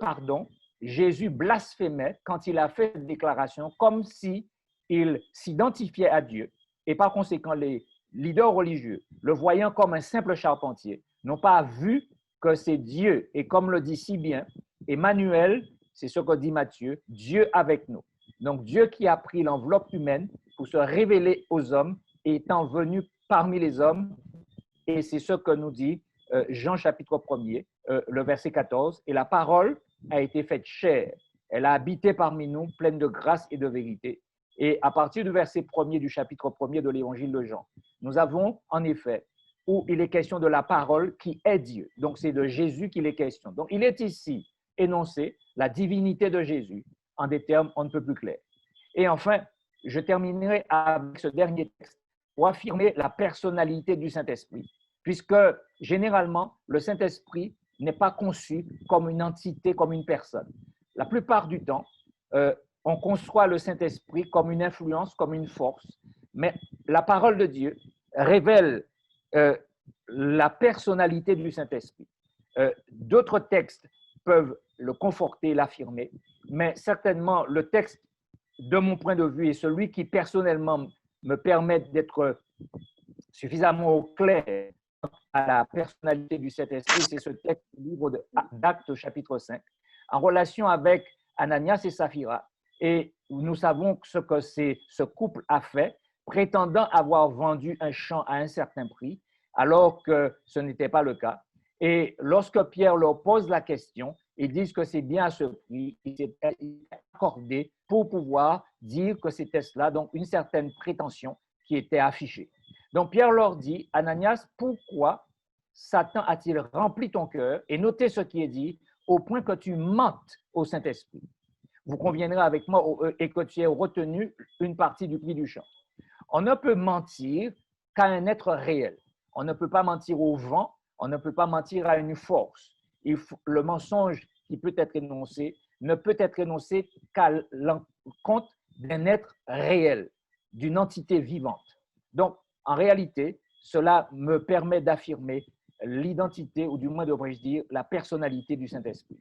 Jésus blasphémait quand il a fait cette déclaration, comme si il s'identifiait à Dieu. Et par conséquent, les leaders religieux, le voyant comme un simple charpentier, n'ont pas vu que c'est Dieu. Et comme le dit si bien Emmanuel, c'est ce que dit Matthieu, Dieu avec nous. Donc Dieu qui a pris l'enveloppe humaine pour se révéler aux hommes, étant venu parmi les hommes. Et c'est ce que nous dit Jean chapitre 1er, le verset 14. Et la parole a été faite chair. Elle a habité parmi nous, pleine de grâce et de vérité. Et à partir du verset 1er du chapitre 1er de l'évangile de Jean, nous avons en effet où il est question de la parole qui est Dieu. Donc c'est de Jésus qu'il est question. Donc il est ici énoncé la divinité de Jésus en des termes on ne peut plus clairs. Et enfin, je terminerai avec ce dernier texte pour affirmer la personnalité du Saint-Esprit, puisque généralement le Saint-Esprit n'est pas conçu comme une entité, comme une personne. La plupart du temps, on conçoit le Saint-Esprit comme une influence, comme une force, mais la parole de Dieu révèle la personnalité du Saint-Esprit. D'autres textes peuvent le conforter, l'affirmer, mais certainement le texte, de mon point de vue, est celui qui personnellement me permet d'être suffisamment au clair à la personnalité du Saint-Esprit, c'est ce texte du livre d'Actes chapitre 5, en relation avec Ananias et Saphira. Et nous savons ce que ce couple a fait, prétendant avoir vendu un champ à un certain prix, alors que ce n'était pas le cas. Et lorsque Pierre leur pose la question, ils disent que c'est bien à ce prix qu'il s'est accordé pour pouvoir dire que c'était cela, donc une certaine prétention qui était affichée. Donc Pierre leur dit, Ananias, pourquoi Satan a-t-il rempli ton cœur? Et notez ce qui est dit, au point que tu mentes au Saint-Esprit. Vous conviendrez avec moi et que tu aies retenu une partie du prix du champ. On ne peut mentir qu'à un être réel. On ne peut pas mentir au vent, on ne peut pas mentir à une force. Le mensonge qui peut être énoncé ne peut être énoncé qu'à l'encontre d'un être réel, d'une entité vivante. Donc, en réalité, cela me permet d'affirmer l'identité, ou du moins devrais-je dire, la personnalité du Saint-Esprit.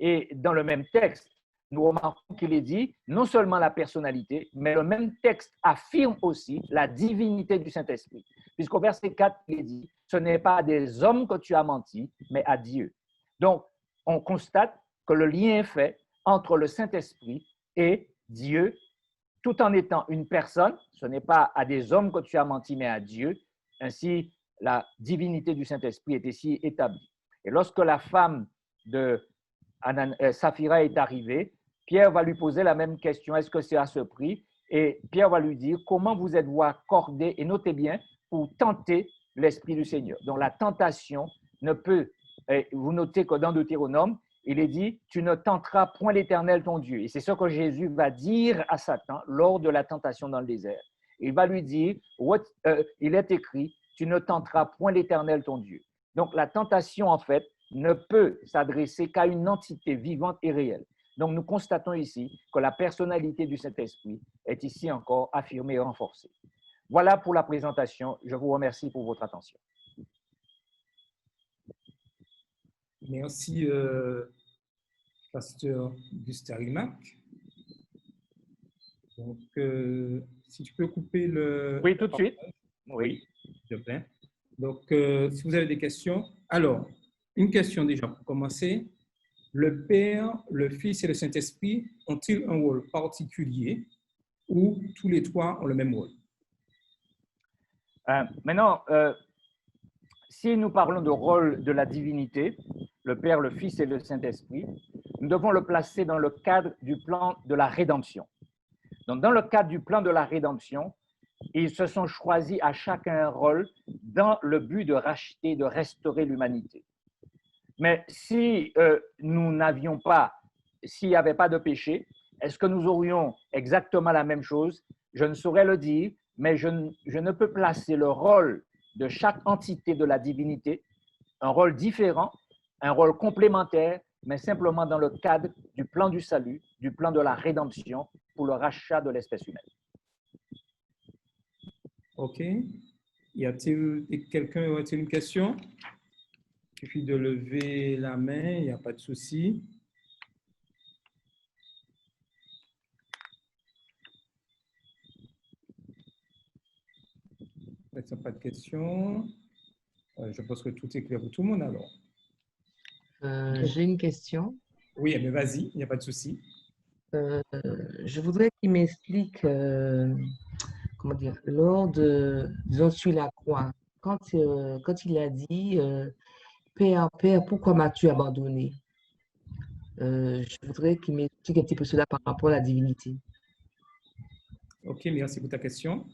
Et dans le même texte, nous remarquons qu'il est dit non seulement la personnalité, mais le même texte affirme aussi la divinité du Saint-Esprit. Puisqu'au verset 4, il est dit, ce n'est pas à des hommes que tu as menti, mais à Dieu. Donc, on constate que le lien est fait entre le Saint-Esprit et Dieu, tout en étant une personne. Ce n'est pas à des hommes que tu as menti, mais à Dieu. Ainsi, la divinité du Saint-Esprit est ici établie. Et lorsque la femme de Saphira est arrivée, Pierre va lui poser la même question, est-ce que c'est à ce prix? Et Pierre va lui dire, comment vous êtes-vous accordé, et notez bien, pour tenter l'Esprit du Seigneur. Donc la tentation ne peut, vous notez que dans Deutéronome, il est dit, tu ne tenteras point l'Éternel ton Dieu. Et c'est ce que Jésus va dire à Satan lors de la tentation dans le désert. Il va lui dire, il est écrit, tu ne tenteras point l'Éternel ton Dieu. Donc la tentation, en fait, ne peut s'adresser qu'à une entité vivante et réelle. Donc nous constatons ici que la personnalité du Saint-Esprit est ici encore affirmée et renforcée. Voilà pour la présentation. Je vous remercie pour votre attention. Merci, pasteur Gustarimac. Donc, si tu peux couper le... Oui, tout de suite. Oui. S'il te plaît. Donc, si vous avez des questions. Alors, une question déjà pour commencer. Le Père, le Fils et le Saint-Esprit ont-ils un rôle particulier ou tous les trois ont le même rôle? Maintenant, si nous parlons de rôle de la divinité, le Père, le Fils et le Saint-Esprit, nous devons le placer dans le cadre du plan de la rédemption. Donc, dans le cadre du plan de la rédemption, ils se sont choisis à chacun un rôle dans le but de racheter, de restaurer l'humanité. Mais si nous n'avions pas, s'il n'y avait pas de péché, est-ce que nous aurions exactement la même chose? Je ne saurais le dire, mais je ne peux placer le rôle de chaque entité de la divinité, un rôle différent, un rôle complémentaire, mais simplement dans le cadre du plan du salut, du plan de la rédemption pour le rachat de l'espèce humaine. OK. Y a-t-il quelqu'un, y a-t-il une question? Il suffit de lever la main, il n'y a pas de souci. Il n'y a pas de question. Je pense que tout est clair pour tout le monde alors. J'ai une question. Oui, mais vas-y, il n'y a pas de souci. Je voudrais qu'il m'explique, comment dire, lors de, disons, sur la croix, quand il a dit Père, Père, pourquoi m'as-tu abandonné? Je voudrais qu'il m'explique un petit peu cela par rapport à la divinité. OK, merci pour ta question.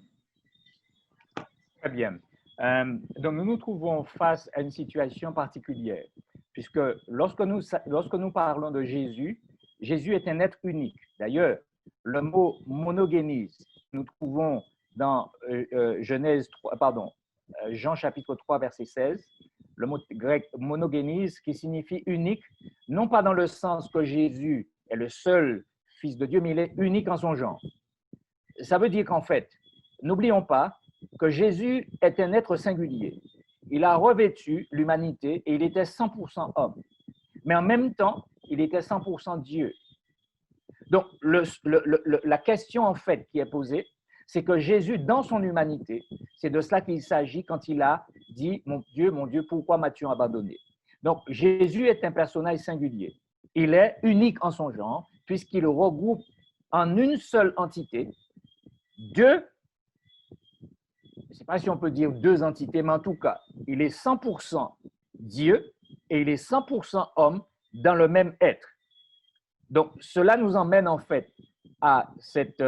Très bien. Donc, nous nous trouvons face à une situation particulière, puisque lorsque nous parlons de Jésus, Jésus est un être unique. D'ailleurs, le mot monogénèse, nous trouvons dans Jean chapitre 3, verset 16, le mot grec monogénèse qui signifie unique, non pas dans le sens que Jésus est le seul Fils de Dieu, mais il est unique en son genre. Ça veut dire qu'en fait, n'oublions pas que Jésus est un être singulier. Il a revêtu l'humanité et il était 100% homme. Mais en même temps, il était 100% Dieu. Donc, la question en fait qui est posée, c'est que Jésus, dans son humanité, c'est de cela qu'il s'agit quand il a dit « Mon Dieu, pourquoi m'as-tu abandonné ?» Donc, Jésus est un personnage singulier. Il est unique en son genre, puisqu'il regroupe en une seule entité deux, je ne sais pas si on peut dire deux entités, mais en tout cas, il est 100% Dieu et il est 100% homme dans le même être. Donc, cela nous emmène en fait à cette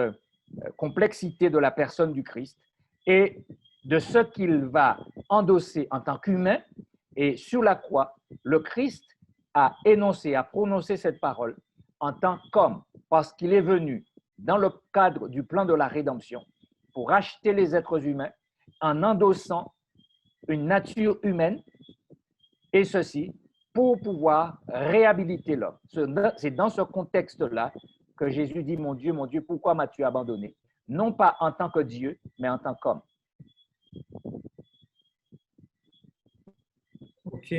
complexité de la personne du Christ et de ce qu'il va endosser en tant qu'humain. Et sur la croix, le Christ a énoncé, a prononcé cette parole en tant qu'homme, parce qu'il est venu dans le cadre du plan de la rédemption pour racheter les êtres humains en endossant une nature humaine, et ceci pour pouvoir réhabiliter l'homme. C'est dans ce contexte-là que Jésus dit « Mon Dieu, pourquoi m'as-tu abandonné ?» Non pas en tant que Dieu, mais en tant qu'homme. OK.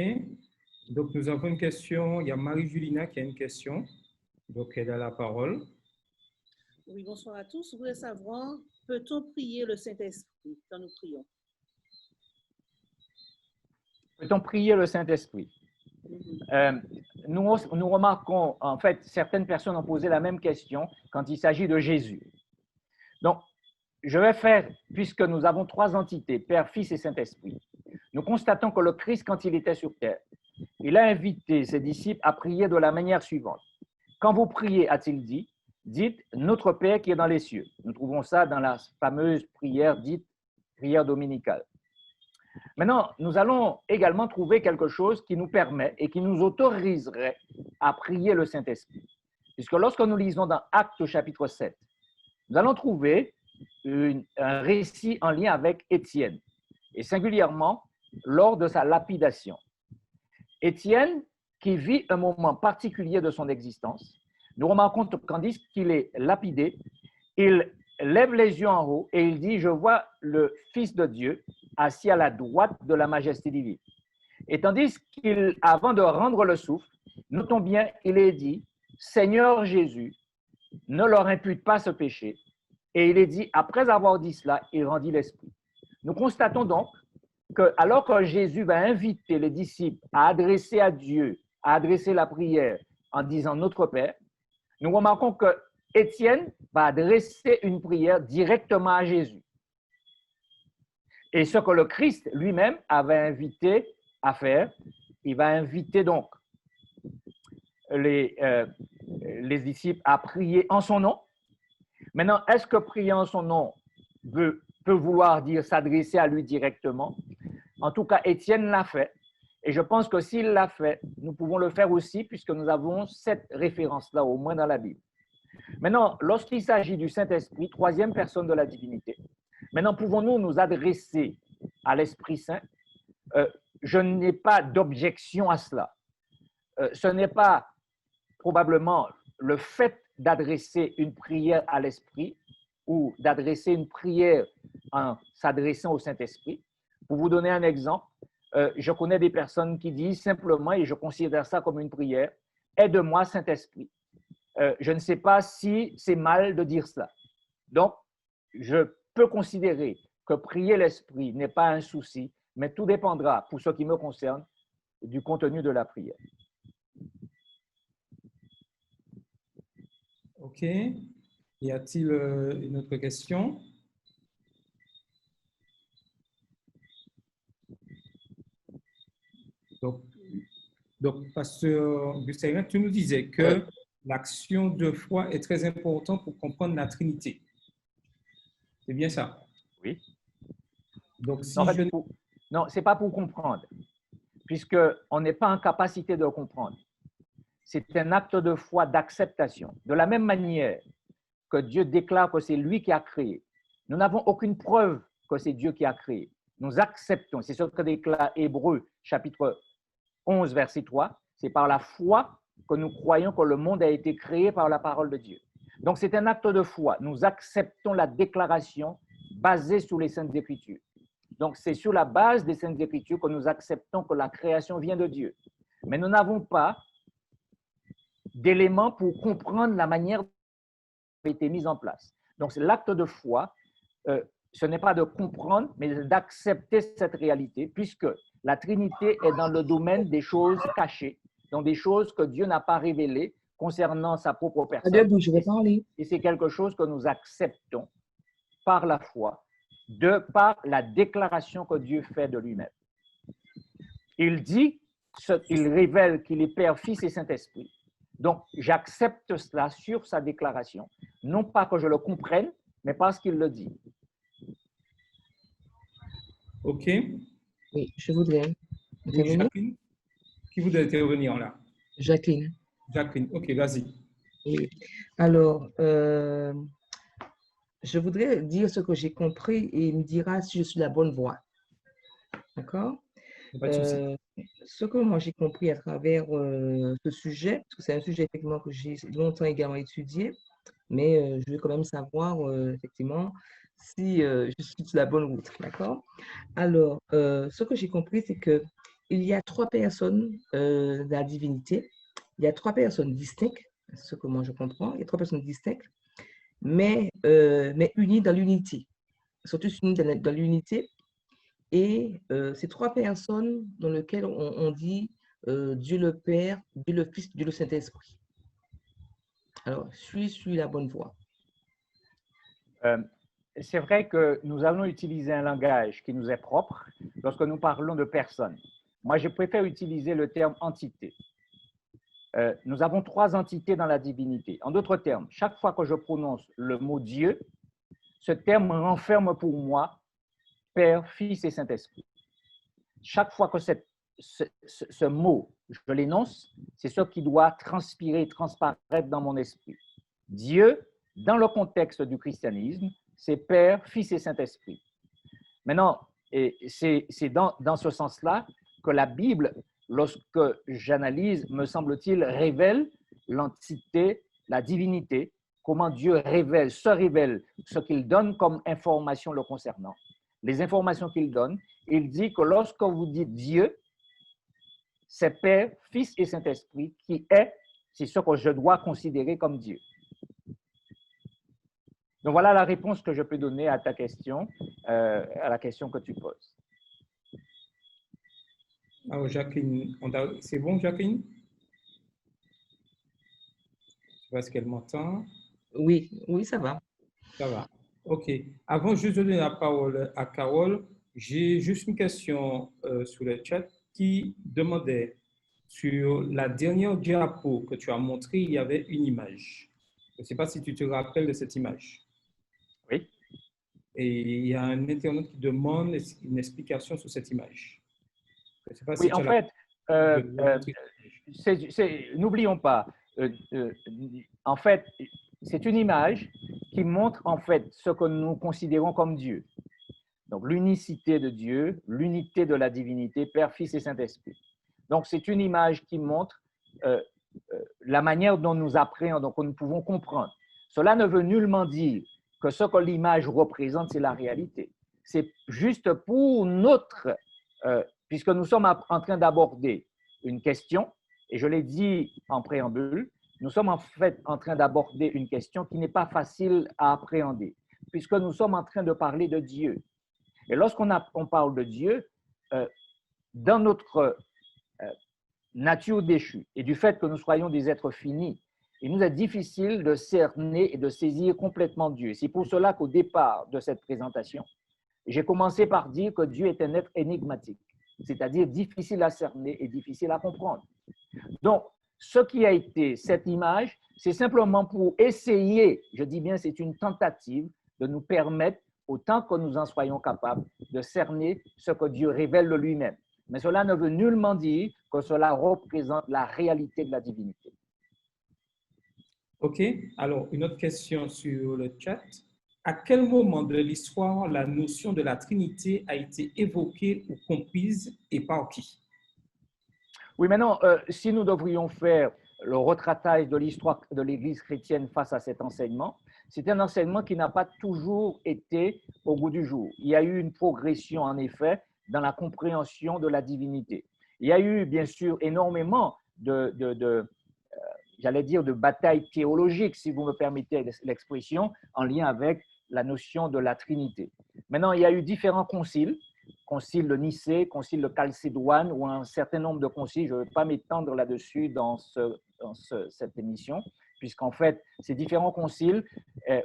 Donc, nous avons une question. Il y a Marie-Julina qui a une question. Donc, elle a la parole. Oui, bonsoir à tous. Je voudrais savoir, peut-on prier le Saint-Esprit quand nous prions? Peut-on prier le Saint-Esprit? Nous remarquons, en fait, certaines personnes ont posé la même question quand il s'agit de Jésus. Donc, je vais faire, puisque nous avons trois entités, Père, Fils et Saint-Esprit, nous constatons que le Christ, quand il était sur terre, il a invité ses disciples à prier de la manière suivante. Quand vous priez, a-t-il dit, dites « Notre Père qui est dans les cieux ». Nous trouvons ça dans la fameuse prière dite prière dominicale. Maintenant, nous allons également trouver quelque chose qui nous permet et qui nous autoriserait à prier le Saint-Esprit. Puisque lorsque nous lisons dans Actes chapitre 7, nous allons trouver un récit en lien avec Étienne, et singulièrement lors de sa lapidation. Étienne, qui vit un moment particulier de son existence, nous remarquons que tandis qu'il est lapidé, il lève les yeux en haut et il dit « Je vois le Fils de Dieu assis à la droite de la majesté divine. » Et tandis qu'avant de rendre le souffle, notons bien, il est dit Seigneur Jésus ne leur impute pas ce péché. Et il est dit, après avoir dit cela, il rendit l'esprit. Nous constatons donc que alors que Jésus va inviter les disciples à adresser à Dieu, à adresser la prière en disant Notre Père, nous remarquons que Étienne va adresser une prière directement à Jésus. Et ce que le Christ lui-même avait invité à faire, il va inviter donc les disciples à prier en son nom. Maintenant, est-ce que prier en son nom peut vouloir dire s'adresser à lui directement? En tout cas, Étienne l'a fait. Et je pense que s'il l'a fait, nous pouvons le faire aussi puisque nous avons cette référence-là, au moins dans la Bible. Maintenant, lorsqu'il s'agit du Saint-Esprit, troisième personne de la divinité, maintenant, pouvons-nous nous adresser à l'Esprit Saint? Je n'ai pas d'objection à cela. Ce n'est pas probablement le fait d'adresser une prière à l'Esprit ou d'adresser une prière en s'adressant au Saint-Esprit. Pour vous donner un exemple, je connais des personnes qui disent simplement, et je considère ça comme une prière, « Aide-moi, Saint-Esprit ». Je ne sais pas si c'est mal de dire cela. Donc, je peux considérer que prier l'Esprit n'est pas un souci, mais tout dépendra, pour ce qui me concerne, du contenu de la prière. OK. Y a-t-il une autre question? Donc Pasteur Augustin, tu nous disais que l'action de foi est très importante pour comprendre la Trinité. C'est bien ça? Oui. Donc, si non, ce n'est pas pour comprendre, puisqu'on n'est pas en capacité de comprendre. C'est un acte de foi d'acceptation. De la même manière que Dieu déclare que c'est lui qui a créé, nous n'avons aucune preuve que c'est Dieu qui a créé. Nous acceptons, c'est ce que déclare Hébreux, chapitre 11, verset 3, c'est par la foi que nous croyons que le monde a été créé par la parole de Dieu. Donc, c'est un acte de foi. Nous acceptons la déclaration basée sur les Saintes Écritures. Donc, c'est sur la base des Saintes Écritures que nous acceptons que la création vient de Dieu. Mais nous n'avons pas d'éléments pour comprendre la manière dont elle a été mise en place. Donc, c'est l'acte de foi. Ce n'est pas de comprendre, mais d'accepter cette réalité, puisque la Trinité est dans le domaine des choses cachées, donc des choses que Dieu n'a pas révélées concernant sa propre personne. Et c'est quelque chose que nous acceptons par la foi, par la déclaration que Dieu fait de lui-même. Il dit, il révèle qu'il est Père, Fils et Saint-Esprit. Donc, j'accepte cela sur sa déclaration, non pas que je le comprenne, mais parce qu'il le dit. OK. Oui, je voudrais. Oui, Jacqueline, qui voudrait intervenir là? Jacqueline. Jacqueline, OK, vas-y. Oui. Alors, je voudrais dire ce que j'ai compris et il me dira si je suis la bonne voie. D'accord? Pas de souci. Ce que moi j'ai compris à travers ce sujet, parce que c'est un sujet effectivement que j'ai longtemps également étudié, mais je veux quand même savoir effectivement si je suis sur la bonne route, d'accord? Alors, ce que j'ai compris, c'est que il y a trois personnes de la divinité, il y a trois personnes distinctes, c'est ce que moi je comprends, il y a trois personnes distinctes, mais unies dans l'unité, surtout unies dans l'unité. Et ces trois personnes dans lesquelles on dit Dieu le Père, Dieu le Fils, Dieu le Saint-Esprit. Alors, suis la bonne voie. C'est vrai que nous allons utiliser un langage qui nous est propre lorsque nous parlons de personnes. Moi, je préfère utiliser le terme entité. Nous avons trois entités dans la divinité. En d'autres termes, chaque fois que je prononce le mot Dieu, ce terme renferme pour moi Père, Fils et Saint-Esprit. Chaque fois que ce mot, je l'énonce, c'est ce qui doit transpirer, transparaître dans mon esprit. Dieu, dans le contexte du christianisme, c'est Père, Fils et Saint-Esprit. Maintenant, c'est dans ce sens-là que la Bible, lorsque j'analyse, me semble-t-il, révèle l'entité, la divinité, comment Dieu se révèle ce qu'il donne comme information le concernant. Les informations qu'il donne, il dit que lorsque vous dites Dieu, c'est Père, Fils et Saint-Esprit qui est C'est ce que je dois considérer comme Dieu. Donc, voilà la réponse que je peux donner à ta question, à la question que tu poses. Alors, Jacqueline, c'est bon, Jacqueline? Je vois ce qu'elle m'entend. Oui, oui, ça va. Ça va. OK. Avant juste de donner la parole à Carole, j'ai juste une question sur le chat qui demandait sur la dernière diapo que tu as montrée, il y avait une image. Je ne sais pas si tu te rappelles de cette image. Oui. Et il y a un internaute qui demande une explication sur cette image. Je ne sais pas si Oui, tu en as la... fait, n'oublions pas, en fait, c'est une image qui montre en fait ce que nous considérons comme Dieu. Donc, l'unicité de Dieu, l'unité de la divinité, Père, Fils et Saint-Esprit. Donc, c'est une image qui montre la manière dont nous appréhendons, que nous pouvons comprendre. Cela ne veut nullement dire que ce que l'image représente, c'est la réalité. C'est juste pour notre, puisque nous sommes en train d'aborder une question, et je l'ai dit en préambule, nous sommes en fait en train d'aborder une question qui n'est pas facile à appréhender, puisque nous sommes en train de parler de Dieu. Et lorsqu'on parle de Dieu, dans notre nature déchue et du fait que nous soyons des êtres finis, il nous est difficile de cerner et de saisir complètement Dieu. C'est pour cela qu'au départ de cette présentation, j'ai commencé par dire que Dieu est un être énigmatique, c'est-à-dire difficile à cerner et difficile à comprendre. Donc, ce qui a été cette image, c'est simplement pour essayer, je dis bien c'est une tentative, de nous permettre, autant que nous en soyons capables, de cerner ce que Dieu révèle de lui-même. Mais cela ne veut nullement dire que cela représente la réalité de la divinité. OK. Alors, une autre question sur le chat. À quel moment de l'histoire la notion de la Trinité a été évoquée ou comprise et par qui? Oui, maintenant, si nous devrions faire le retraçage de l'histoire de l'Église chrétienne face à cet enseignement, c'est un enseignement qui n'a pas toujours été au goût du jour. Il y a eu une progression, en effet, dans la compréhension de la divinité. Il y a eu, bien sûr, énormément j'allais dire, de batailles théologiques, si vous me permettez l'expression, en lien avec la notion de la Trinité. Maintenant, il y a eu différents conciles, concile de Nicée, concile de Chalcédoine, ou un certain nombre de conciles. Je ne vais pas m'étendre là-dessus dans cette émission, puisqu'en fait, ces différents conciles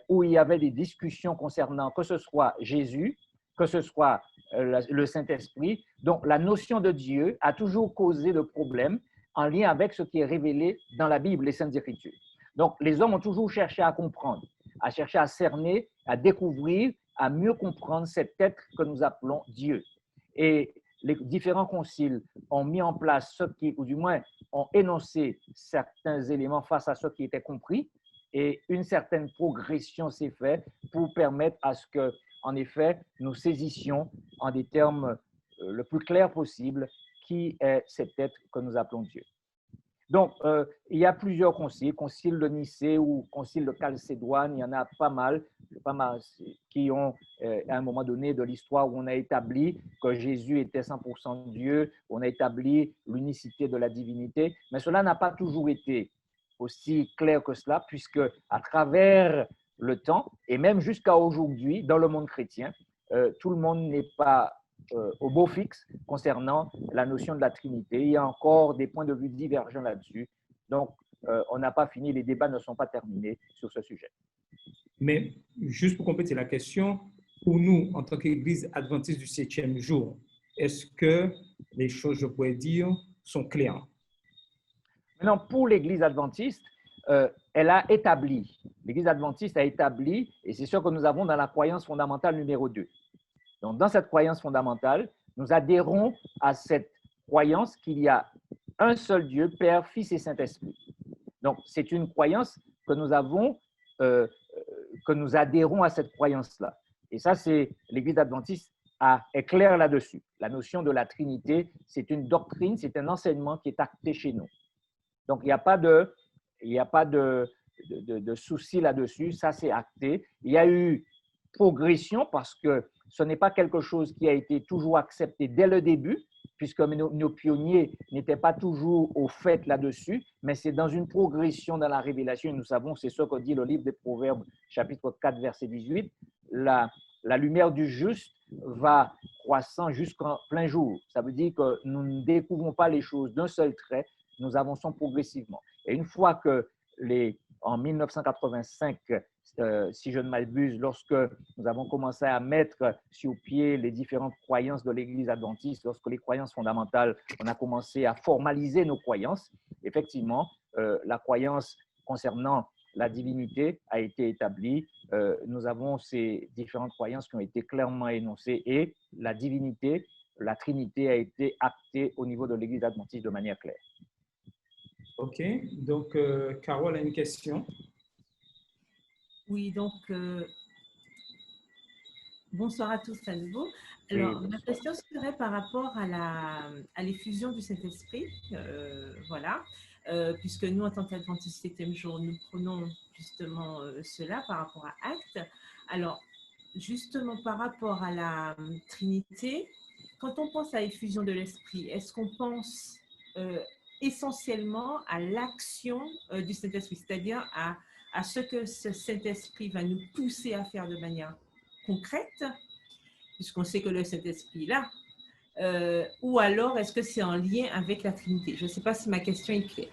où il y avait des discussions concernant que ce soit Jésus, que ce soit le Saint-Esprit. Donc, la notion de Dieu a toujours causé de problèmes en lien avec ce qui est révélé dans la Bible, les Saintes Écritures. Donc, les hommes ont toujours cherché à comprendre, à chercher à cerner, à découvrir, à mieux comprendre cet être que nous appelons Dieu. Et les différents conciles ont mis en place ce qui, ou du moins, ont énoncé certains éléments face à ce qui était compris, et une certaine progression s'est faite pour permettre à ce que, en effet, nous saisissions en des termes le plus clairs possible qui est cet être que nous appelons Dieu. Donc, il y a plusieurs conciles, concile de Nicée ou concile de Chalcédoine, il y en a pas mal qui ont, à un moment donné de l'histoire, où on a établi que Jésus était 100% Dieu, on a établi l'unicité de la divinité, mais cela n'a pas toujours été aussi clair que cela, puisque à travers le temps, et même jusqu'à aujourd'hui, dans le monde chrétien, tout le monde n'est pas au beau fixe concernant la notion de la Trinité. Il y a encore des points de vue divergents là-dessus. Donc, on n'a pas fini, les débats ne sont pas terminés sur ce sujet. Mais juste pour compléter la question, pour nous, en tant qu'Église adventiste du 7e jour, est-ce que les choses, je pourrais dire, sont claires? Maintenant, pour l'Église adventiste, elle a établi, l'Église adventiste a établi, et c'est ce que nous avons dans la croyance fondamentale numéro 2. Donc, dans cette croyance fondamentale, nous adhérons à cette croyance qu'il y a un seul Dieu, Père, Fils et Saint-Esprit. Donc, c'est une croyance que nous avons, que nous adhérons à cette croyance-là. Et ça, c'est l'Église adventiste est claire là-dessus. La notion de la Trinité, c'est une doctrine, c'est un enseignement qui est acté chez nous. Donc, il n'y a pas de souci là-dessus, ça c'est acté. Il y a eu progression parce que ce n'est pas quelque chose qui a été toujours accepté dès le début. puisque nos pionniers n'étaient pas toujours au fait là-dessus, mais c'est dans une progression dans la révélation. Et nous savons, c'est ce que dit le livre des Proverbes, chapitre 4, verset 18, la lumière du juste va croissant jusqu'en plein jour. Ça veut dire que nous ne découvrons pas les choses d'un seul trait, nous avançons progressivement. Et une fois que en 1985, si je ne m'abuse, lorsque nous avons commencé à mettre sur pied les différentes croyances de l'Église adventiste, lorsque les croyances fondamentales, on a commencé à formaliser nos croyances, effectivement, la croyance concernant la divinité a été établie. Nous avons ces différentes croyances qui ont été clairement énoncées et la divinité, la Trinité a été actée au niveau de l'Église adventiste de manière claire. OK. Donc, Carole a une question. Oui, donc, bonsoir à tous à nouveau. Alors, ma question serait par rapport à l'effusion du Saint-Esprit. Voilà. Puisque nous, en tant qu'adventistes 7e jour, nous prenons justement cela par rapport à Actes. Alors, justement, par rapport à la Trinité, quand on pense à l'effusion de l'Esprit, est-ce qu'on pense essentiellement à l'action du Saint-Esprit, c'est-à-dire à ce que ce Saint-Esprit va nous pousser à faire de manière concrète, puisqu'on sait que le Saint-Esprit est là, ou alors est-ce que c'est en lien avec la Trinité? Je ne sais pas si ma question est claire.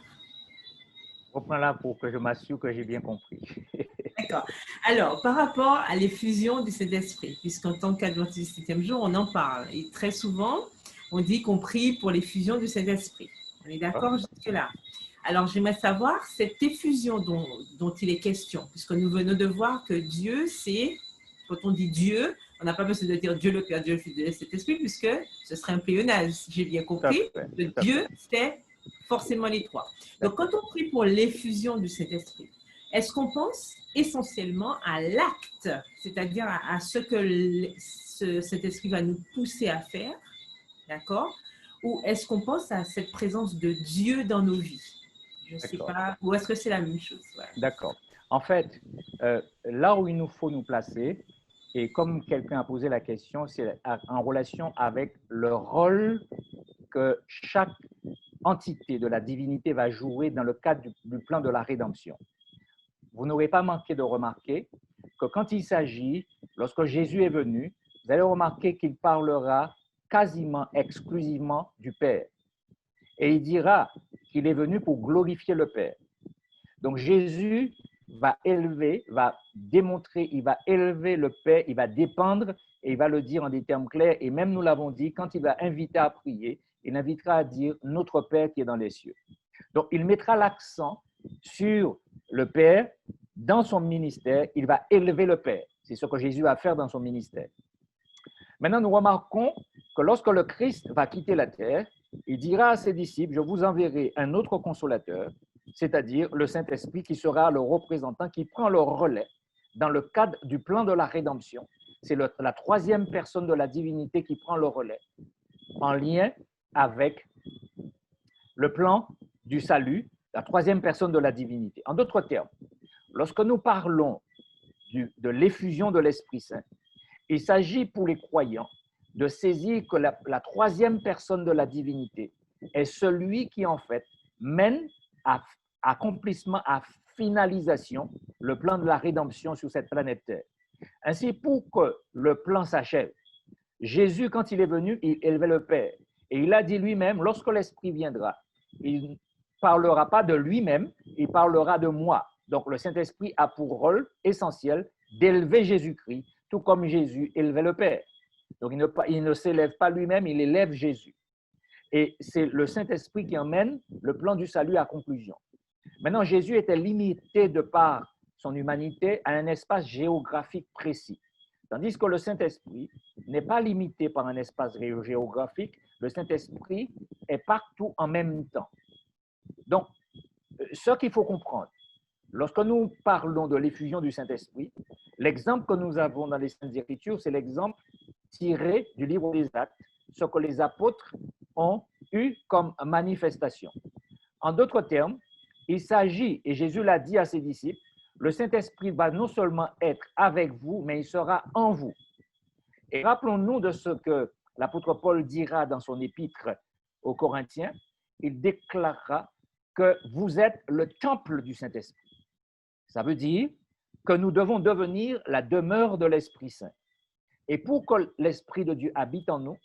Reprends-la pour que je m'assure que j'ai bien compris. D'accord. Alors, par rapport à l'effusion du Saint-Esprit, puisqu'en tant qu'adventiste 7e jour, on en parle. Et très souvent, on dit qu'on prie pour l'effusion du Saint-Esprit. On est d'accord jusque-là? Alors, j'aimerais savoir cette effusion dont il est question, puisque nous venons de voir que Dieu, c'est, quand on dit Dieu, on n'a pas besoin de dire Dieu le Père, Dieu le Fils, Dieu le Saint-Esprit, puisque ce serait un pléonasme, si j'ai bien compris. Que Dieu, c'est forcément les trois. Donc, quand on prie pour l'effusion du Saint-Esprit, est-ce qu'on pense essentiellement à l'acte, c'est-à-dire à ce que cet esprit va nous pousser à faire, d'accord? Ou est-ce qu'on pense à cette présence de Dieu dans nos vies? Je ne sais pas. Ou est-ce que c'est la même chose? Voilà. D'accord. En fait, là où il nous faut nous placer, et comme quelqu'un a posé la question, c'est en relation avec le rôle que chaque entité de la divinité va jouer dans le cadre du plan de la rédemption. Vous n'aurez pas manqué de remarquer que quand il s'agit, lorsque Jésus est venu, vous allez remarquer qu'il parlera quasiment exclusivement du Père. Et il dira qu'il est venu pour glorifier le Père. Donc Jésus va élever, va démontrer, il va élever le Père, il va dépendre et il va le dire en des termes clairs. Et même nous l'avons dit, quand il va inviter à prier, il invitera à dire « Notre Père qui est dans les cieux ». Donc il mettra l'accent sur le Père dans son ministère, il va élever le Père. C'est ce que Jésus va faire dans son ministère. Maintenant, nous remarquons que lorsque le Christ va quitter la terre, il dira à ses disciples, je vous enverrai un autre consolateur, c'est-à-dire le Saint-Esprit qui sera le représentant, qui prend le relais dans le cadre du plan de la rédemption. C'est la troisième personne de la divinité qui prend le relais en lien avec le plan du salut, la troisième personne de la divinité. En d'autres termes, lorsque nous parlons de l'effusion de l'Esprit Saint, il s'agit pour les croyants de saisir que la troisième personne de la divinité est celui qui, en fait, mène à accomplissement, à finalisation, le plan de la rédemption sur cette planète Terre. Ainsi, pour que le plan s'achève, Jésus, quand il est venu, il élevait le Père. Et il a dit lui-même, lorsque l'Esprit viendra, il ne parlera pas de lui-même, il parlera de moi. Donc, le Saint-Esprit a pour rôle essentiel d'élever Jésus-Christ, tout comme Jésus élevait le Père. Donc, il ne s'élève pas lui-même, il élève Jésus. Et c'est le Saint-Esprit qui emmène le plan du salut à conclusion. Maintenant, Jésus était limité de par son humanité à un espace géographique précis. Tandis que le Saint-Esprit n'est pas limité par un espace géographique, le Saint-Esprit est partout en même temps. Donc, ce qu'il faut comprendre, lorsque nous parlons de l'effusion du Saint-Esprit, l'exemple que nous avons dans les Saintes Écritures, c'est l'exemple tiré du livre des Actes, ce que les apôtres ont eu comme manifestation. En d'autres termes, il s'agit, et Jésus l'a dit à ses disciples, le Saint-Esprit va non seulement être avec vous, mais il sera en vous. Et rappelons-nous de ce que l'apôtre Paul dira dans son épître aux Corinthiens, il déclarera que vous êtes le temple du Saint-Esprit. Ça veut dire que nous devons devenir la demeure de l'Esprit Saint. Et pour que l'Esprit de Dieu habite en nous,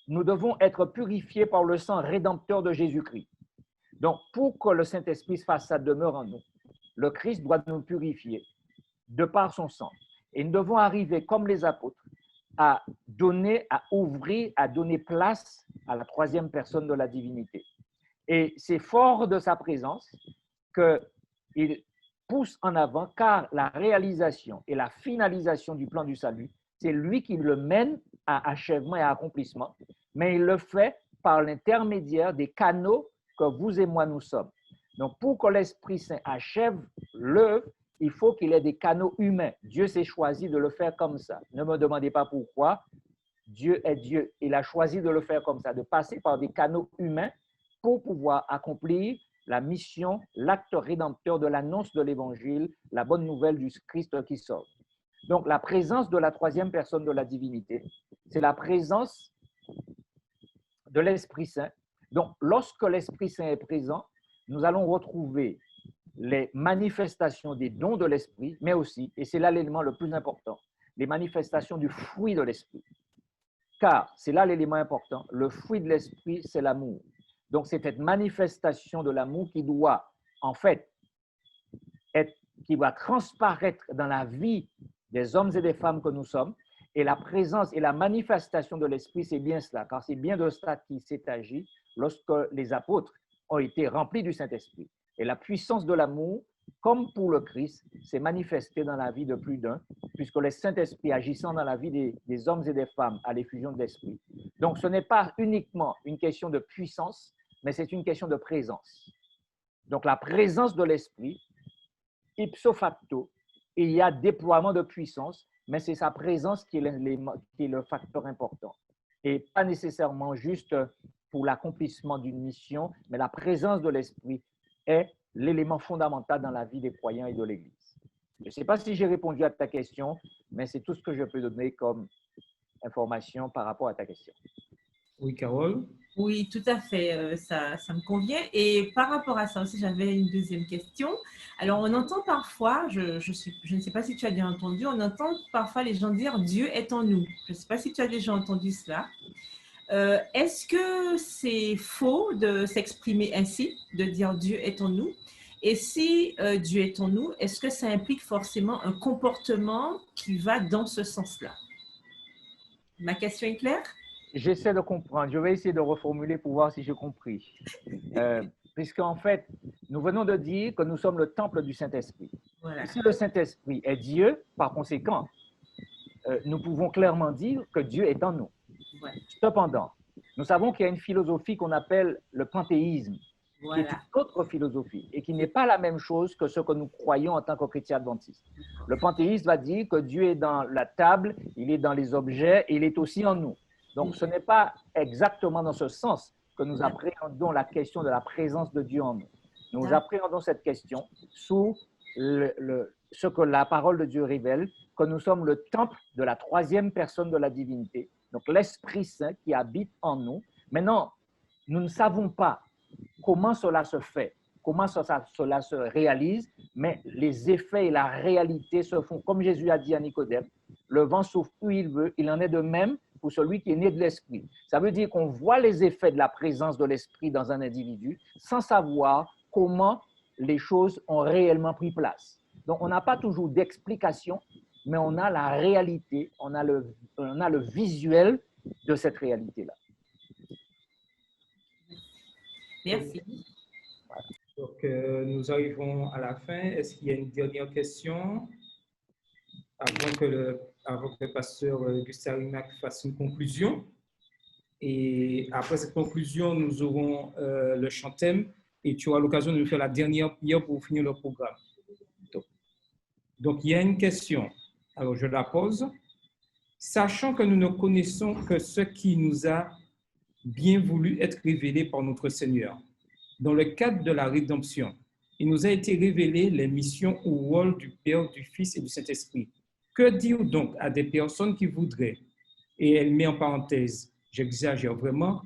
nous devons être purifiés par le sang rédempteur de Jésus-Christ. Donc, pour que le Saint-Esprit fasse sa demeure en nous, le Christ doit nous purifier de par son sang. Et nous devons arriver, comme les apôtres, à donner, à ouvrir, à donner place à la troisième personne de la divinité. Et c'est fort de sa présence qu'il pousse en avant, car la réalisation et la finalisation du plan du salut, c'est lui qui le mène à achèvement et à accomplissement, mais il le fait par l'intermédiaire des canaux que vous et moi nous sommes. Donc, pour que l'Esprit Saint achève l'œuvre, il faut qu'il ait des canaux humains. Dieu s'est choisi de le faire comme ça. Ne me demandez pas pourquoi. Dieu est Dieu. Il a choisi de le faire comme ça, de passer par des canaux humains pour pouvoir accomplir la mission, l'acte rédempteur de l'annonce de l'Évangile, la bonne nouvelle du Christ qui sauve. Donc, la présence de la troisième personne de la divinité, c'est la présence de l'Esprit Saint. Donc, lorsque l'Esprit Saint est présent, nous allons retrouver les manifestations des dons de l'Esprit, mais aussi, et c'est là l'élément le plus important, les manifestations du fruit de l'Esprit. Car, c'est là l'élément important, le fruit de l'Esprit, c'est l'amour. Donc, c'est cette manifestation de l'amour qui doit, en fait, qui va transparaître dans la vie des hommes et des femmes que nous sommes. Et la présence et la manifestation de l'Esprit, c'est bien cela, car c'est bien de cela qu'il s'est agi lorsque les apôtres ont été remplis du Saint-Esprit. Et la puissance de l'amour, comme pour le Christ, s'est manifestée dans la vie de plus d'un, puisque le Saint-Esprit agissant dans la vie des hommes et des femmes à l'effusion de l'Esprit. Donc, ce n'est pas uniquement une question de puissance, mais c'est une question de présence. Donc, la présence de l'Esprit, ipso facto, il y a déploiement de puissance, mais c'est sa présence qui est le facteur important. Et pas nécessairement juste pour l'accomplissement d'une mission, mais la présence de l'Esprit est l'élément fondamental dans la vie des croyants et de l'Église. Je ne sais pas si j'ai répondu à ta question, mais c'est tout ce que je peux donner comme information par rapport à ta question. Oui, Carole? Oui, tout à fait, ça me convient. Et par rapport à ça aussi, j'avais une deuxième question. Alors, on entend parfois, je ne sais pas si tu as bien entendu, on entend parfois les gens dire « Dieu est en nous ». Je ne sais pas si tu as déjà entendu cela. Est-ce que c'est faux de s'exprimer ainsi, de dire « Dieu est en nous » ? Et si Dieu est en nous, est-ce que ça implique forcément un comportement qui va dans ce sens-là? Ma question est claire? J'essaie de comprendre. Je vais essayer de reformuler pour voir si j'ai compris. Puisqu'en fait, nous venons de dire que nous sommes le temple du Saint-Esprit. Voilà. Et si le Saint-Esprit est Dieu, par conséquent, nous pouvons clairement dire que Dieu est en nous. Voilà. Cependant, nous savons qu'il y a une philosophie qu'on appelle le panthéisme, Voilà. qui est une autre philosophie et qui n'est pas la même chose que ce que nous croyons en tant que chrétiens adventistes. Le panthéisme va dire que Dieu est dans la table, il est dans les objets et il est aussi en nous. Donc, ce n'est pas exactement dans ce sens que nous appréhendons la question de la présence de Dieu en nous. Nous appréhendons cette question sous ce que la parole de Dieu révèle, que nous sommes le temple de la troisième personne de la divinité, donc l'Esprit Saint qui habite en nous. Maintenant, nous ne savons pas comment cela se fait, comment cela se réalise, mais les effets et la réalité se font. Comme Jésus a dit à Nicodème, le vent souffle où il veut, il en est de même pour celui qui est né de l'Esprit. Ça veut dire qu'on voit les effets de la présence de l'Esprit dans un individu sans savoir comment les choses ont réellement pris place. Donc, on n'a pas toujours d'explication, mais on a la réalité, on a le visuel de cette réalité-là. Merci. Donc, nous arrivons à la fin. Est-ce qu'il y a une dernière question avant que le pasteur Gustave Rimac fasse une conclusion? Et après cette conclusion, nous aurons le chant thème et tu auras l'occasion de nous faire la dernière prière pour finir le programme. Donc, il y a une question. Alors, je la pose. Sachant que nous ne connaissons que ce qui nous a bien voulu être révélé par notre Seigneur, dans le cadre de la rédemption, il nous a été révélé les missions ou rôles du Père, du Fils et du Saint-Esprit. Que dire donc à des personnes qui voudraient Et elle met en parenthèse, j'exagère vraiment,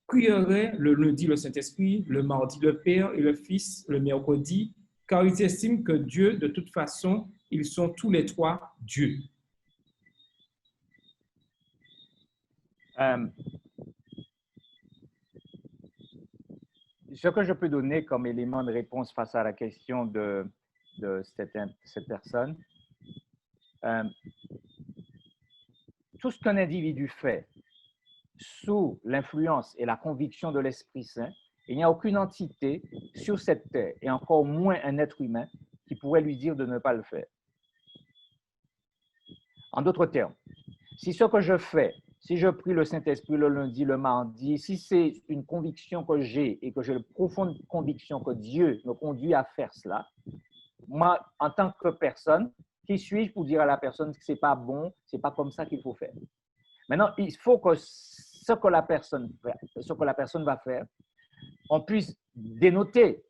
prierait le lundi le Saint-Esprit, le mardi le Père et le Fils, le mercredi, car ils estiment que Dieu, de toute façon, ils sont tous les trois Dieu. Ce que je peux donner comme élément de réponse face à la question de cette personne, tout ce qu'un individu fait sous l'influence et la conviction de l'Esprit Saint, il n'y a aucune entité sur cette terre, et encore moins un être humain, qui pourrait lui dire de ne pas le faire. En d'autres termes, si ce que je fais, si je prie le Saint-Esprit le lundi, le mardi, si c'est une conviction que j'ai et que j'ai une profonde conviction que Dieu me conduit à faire cela, moi, en tant que personne, qui suis-je pour dire à la personne que ce n'est pas bon, ce n'est pas comme ça qu'il faut faire? Maintenant, il faut que ce que la personne va faire, on puisse dénoter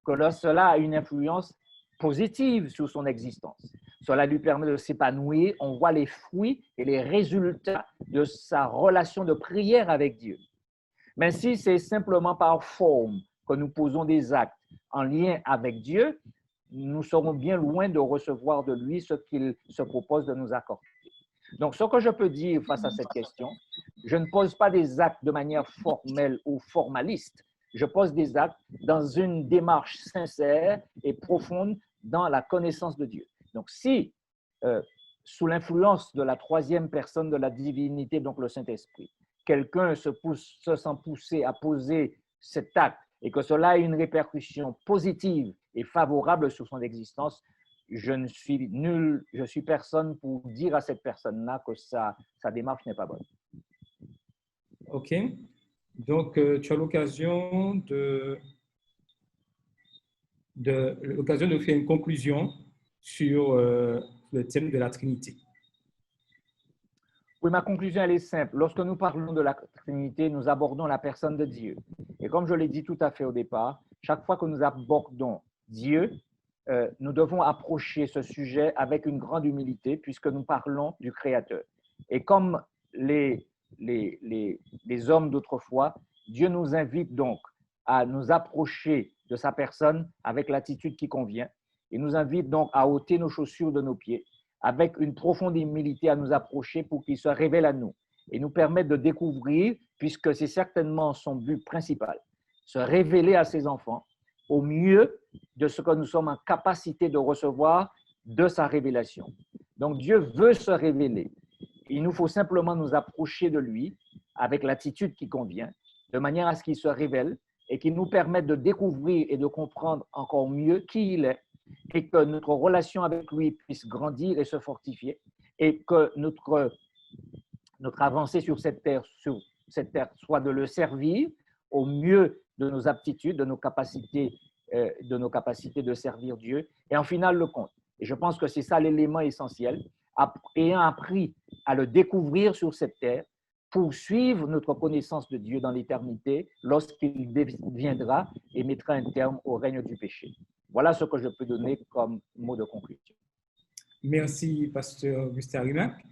que cela a une influence positive sur son existence. Cela lui permet de s'épanouir, on voit les fruits et les résultats de sa relation de prière avec Dieu. Mais si c'est simplement par forme que nous posons des actes en lien avec Dieu, nous serons bien loin de recevoir de lui ce qu'il se propose de nous accorder. Donc, ce que je peux dire face à cette question, je ne pose pas des actes de manière formelle ou formaliste. Je pose des actes dans une démarche sincère et profonde dans la connaissance de Dieu. Donc, si, sous l'influence de la troisième personne de la divinité, donc le Saint-Esprit, quelqu'un se sent poussé à poser cet acte et que cela a une répercussion positive et favorable sur son existence, je ne suis nul, je suis personne pour dire à cette personne-là que sa démarche n'est pas bonne. OK. Donc, tu as l'occasion de faire une conclusion sur le thème de la Trinité. Oui, ma conclusion, elle est simple. Lorsque nous parlons de la Trinité, nous abordons la personne de Dieu. Et comme je l'ai dit tout à fait au départ, chaque fois que nous abordons Dieu, nous devons approcher ce sujet avec une grande humilité puisque nous parlons du Créateur. Et comme les hommes d'autrefois, Dieu nous invite donc à nous approcher de sa personne avec l'attitude qui convient. Il nous invite donc à ôter nos chaussures de nos pieds avec une profonde humilité à nous approcher pour qu'il se révèle à nous et nous permettre de découvrir, puisque c'est certainement son but principal, se révéler à ses enfants au mieux de ce que nous sommes en capacité de recevoir de sa révélation. Donc Dieu veut se révéler. Il nous faut simplement nous approcher de lui avec l'attitude qui convient, de manière à ce qu'il se révèle et qu'il nous permette de découvrir et de comprendre encore mieux qui il est et que notre relation avec lui puisse grandir et se fortifier et que notre avancée sur cette terre soit de le servir au mieux de nos aptitudes, de nos capacités de servir Dieu et en final le compte. Et je pense que c'est ça l'élément essentiel, ayant appris à le découvrir sur cette terre, poursuivre notre connaissance de Dieu dans l'éternité lorsqu'il viendra et mettra un terme au règne du péché. Voilà ce que je peux donner comme mot de conclusion. Merci, pasteur Augustin Rimac.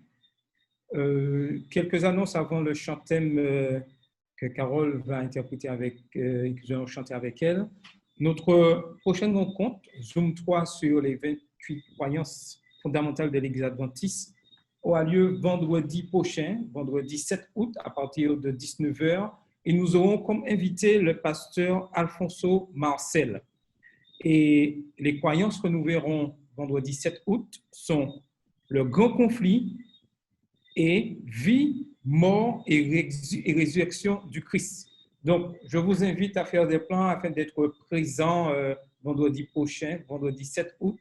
Quelques annonces avant le chant-thème que Carole va interpréter et que nous allons chanter avec elle. Notre prochaine rencontre, Zoom 3 sur les 28 croyances fondamentales de l'Église adventiste, aura lieu vendredi prochain, vendredi 7 août, à partir de 19h. Et nous aurons comme invité le pasteur Alfonso Marcel. Et les croyances que nous verrons vendredi 7 août sont le grand conflit et vie, mort et résurrection du Christ. Donc, je vous invite à faire des plans afin d'être présent vendredi prochain, vendredi 7 août,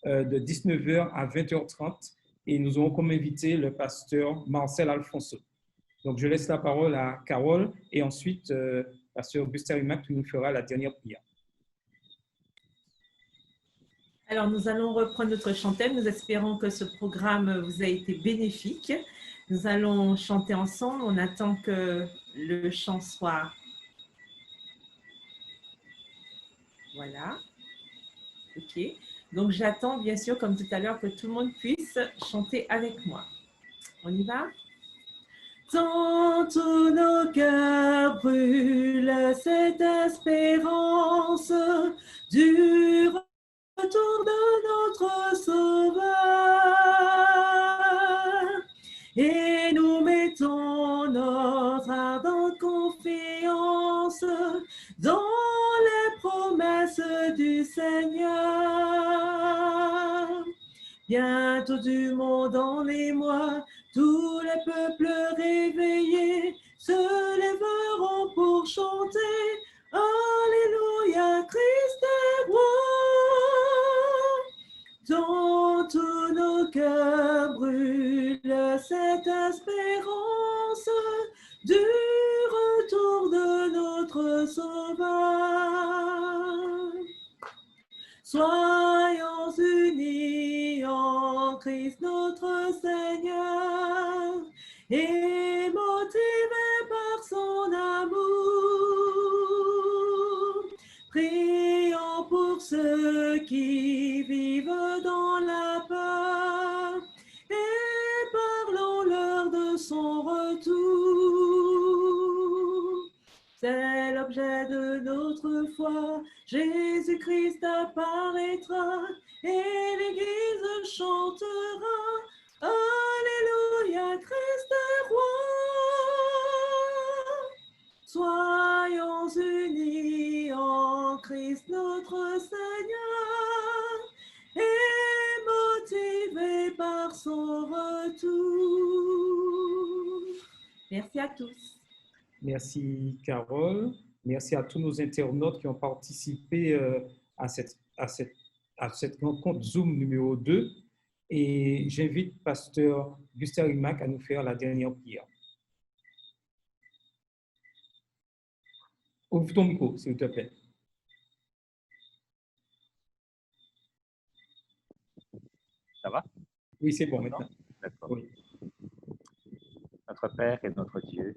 de 19h à 20h30. Et nous aurons comme invité le pasteur Marcel Alfonso. Donc, je laisse la parole à Carole et ensuite, pasteur Augustin Rimac qui nous fera la dernière prière. Alors, nous allons reprendre notre chant-thème. Nous espérons que ce programme vous a été bénéfique. Nous allons chanter ensemble. On attend que le chant soit... Voilà. OK. Donc, j'attends, bien sûr, comme tout à l'heure, que tout le monde puisse chanter avec moi. On y va? Dans tous nos cœurs brûle cette espérance du retour de notre Sauveur. Et nous mettons notre ardente confiance dans les promesses du Seigneur. Bientôt du monde en émoi, tous les peuples réveillés se lèveront pour chanter Alléluia, Christ est roi. Dans tous nos cœurs brûle cette espérance du retour de notre Sauveur. Soyons unis en Christ notre Seigneur et motivés par son amour. Prions pour ceux qui vivent dans la peur et parlons-leur de son retour. C'est l'objet de notre foi. Jésus-Christ apparaîtra et l'Église chantera Alléluia, Christ est roi. Soyons unis en Christ notre Seigneur et motivés par son retour. Merci à tous. Merci, Carole. Merci à tous nos internautes qui ont participé à cette rencontre Zoom numéro 2. Et j'invite Pasteur Gustave Rimac à nous faire la dernière prière. Ouvre ton micro, s'il te plaît. Ça va? Oui, c'est bon maintenant. D'accord. Oui. Notre Père et notre Dieu,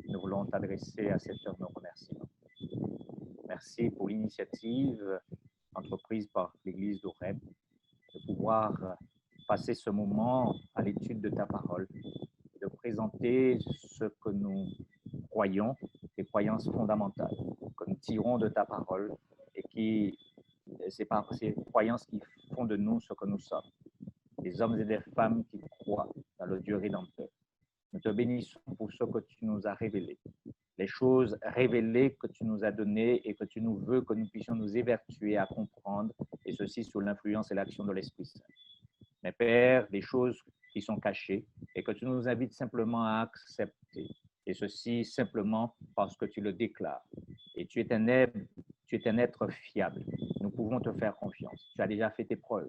nous voulons t'adresser à cette heure nos remerciements. Merci pour l'initiative entreprise par l'Église d'Oreb de pouvoir passer ce moment à l'étude de ta parole, de présenter ce que nous croyons, des croyances fondamentales que nous tirons de ta parole et qui, c'est par ces croyances qui font de nous ce que nous sommes, des hommes et des femmes qui croient dans le Dieu rédempteur. Nous te bénissons pour ce que tu nous as révélé, les choses révélées que tu nous as données et que tu nous veux que nous puissions nous évertuer à comprendre, et ceci sous l'influence et l'action de l'Esprit Saint. Mais Père, des choses qui sont cachées et que tu nous invites simplement à accepter, et ceci simplement parce que tu le déclares. Et tu es un être fiable. Nous pouvons te faire confiance. Tu as déjà fait tes preuves.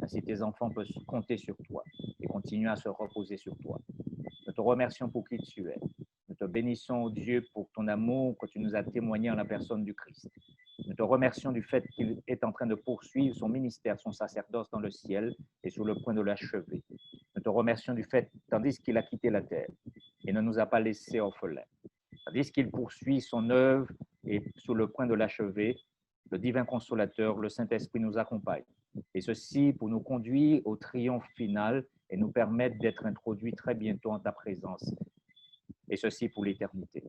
Ainsi, tes enfants peuvent compter sur toi et continuer à se reposer sur toi. Nous te remercions pour qui tu es. Nous te bénissons, Dieu, pour ton amour que tu nous as témoigné en la personne du Christ. Nous te remercions du fait qu'il est en train de poursuivre son ministère, son sacerdoce dans le ciel et sur le point de l'achever. Nous te remercions du fait, tandis qu'il a quitté la terre et ne nous a pas laissés orphelins, tandis qu'il poursuit son œuvre et sur le point de l'achever, le divin consolateur, le Saint-Esprit nous accompagne. Et ceci pour nous conduire au triomphe final et nous permettre d'être introduits très bientôt en ta présence. Et ceci pour l'éternité.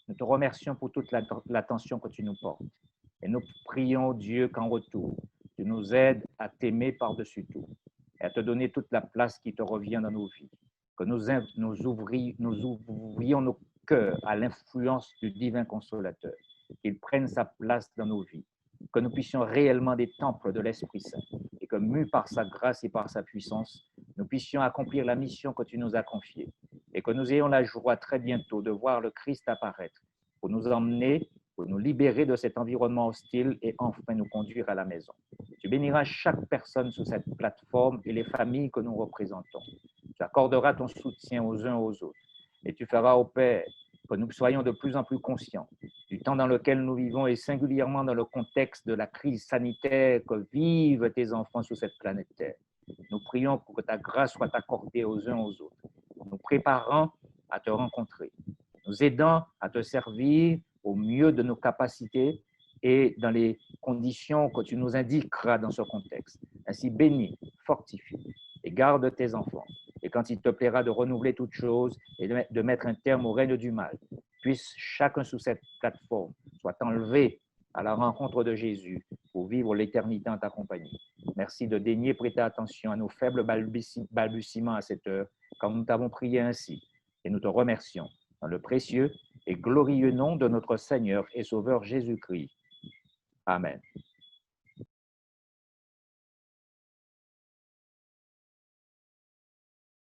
Nous te remercions pour toute l'attention que tu nous portes. Et nous prions, Dieu, qu'en retour, tu nous aides à t'aimer par-dessus tout et à te donner toute la place qui te revient dans nos vies. Que nous ouvrions nos cœurs à l'influence du divin consolateur, qu'il prenne sa place dans nos vies, que nous puissions réellement des temples de l'Esprit Saint et que, mus par sa grâce et par sa puissance, nous puissions accomplir la mission que tu nous as confiée et que nous ayons la joie très bientôt de voir le Christ apparaître pour nous emmener, pour nous libérer de cet environnement hostile et enfin nous conduire à la maison. Tu béniras chaque personne sur cette plateforme et les familles que nous représentons. Tu accorderas ton soutien aux uns aux autres et tu feras, au Père, que nous soyons de plus en plus conscients du temps dans lequel nous vivons et singulièrement dans le contexte de la crise sanitaire que vivent tes enfants sur cette planète Terre. Nous prions pour que ta grâce soit accordée aux uns aux autres, nous préparant à te rencontrer, nous aidant à te servir au mieux de nos capacités et dans les conditions que tu nous indiqueras dans ce contexte. Ainsi, bénis, fortifie et garde tes enfants et quand il te plaira de renouveler toutes choses et de mettre un terme au règne du mal, puisse chacun sous cette plateforme soit enlevé à la rencontre de Jésus pour vivre l'éternité en ta compagnie. Merci de daigner prêter attention à nos faibles balbutiements à cette heure, quand nous t'avons prié ainsi. Et nous te remercions dans le précieux et glorieux nom de notre Seigneur et Sauveur Jésus-Christ. Amen.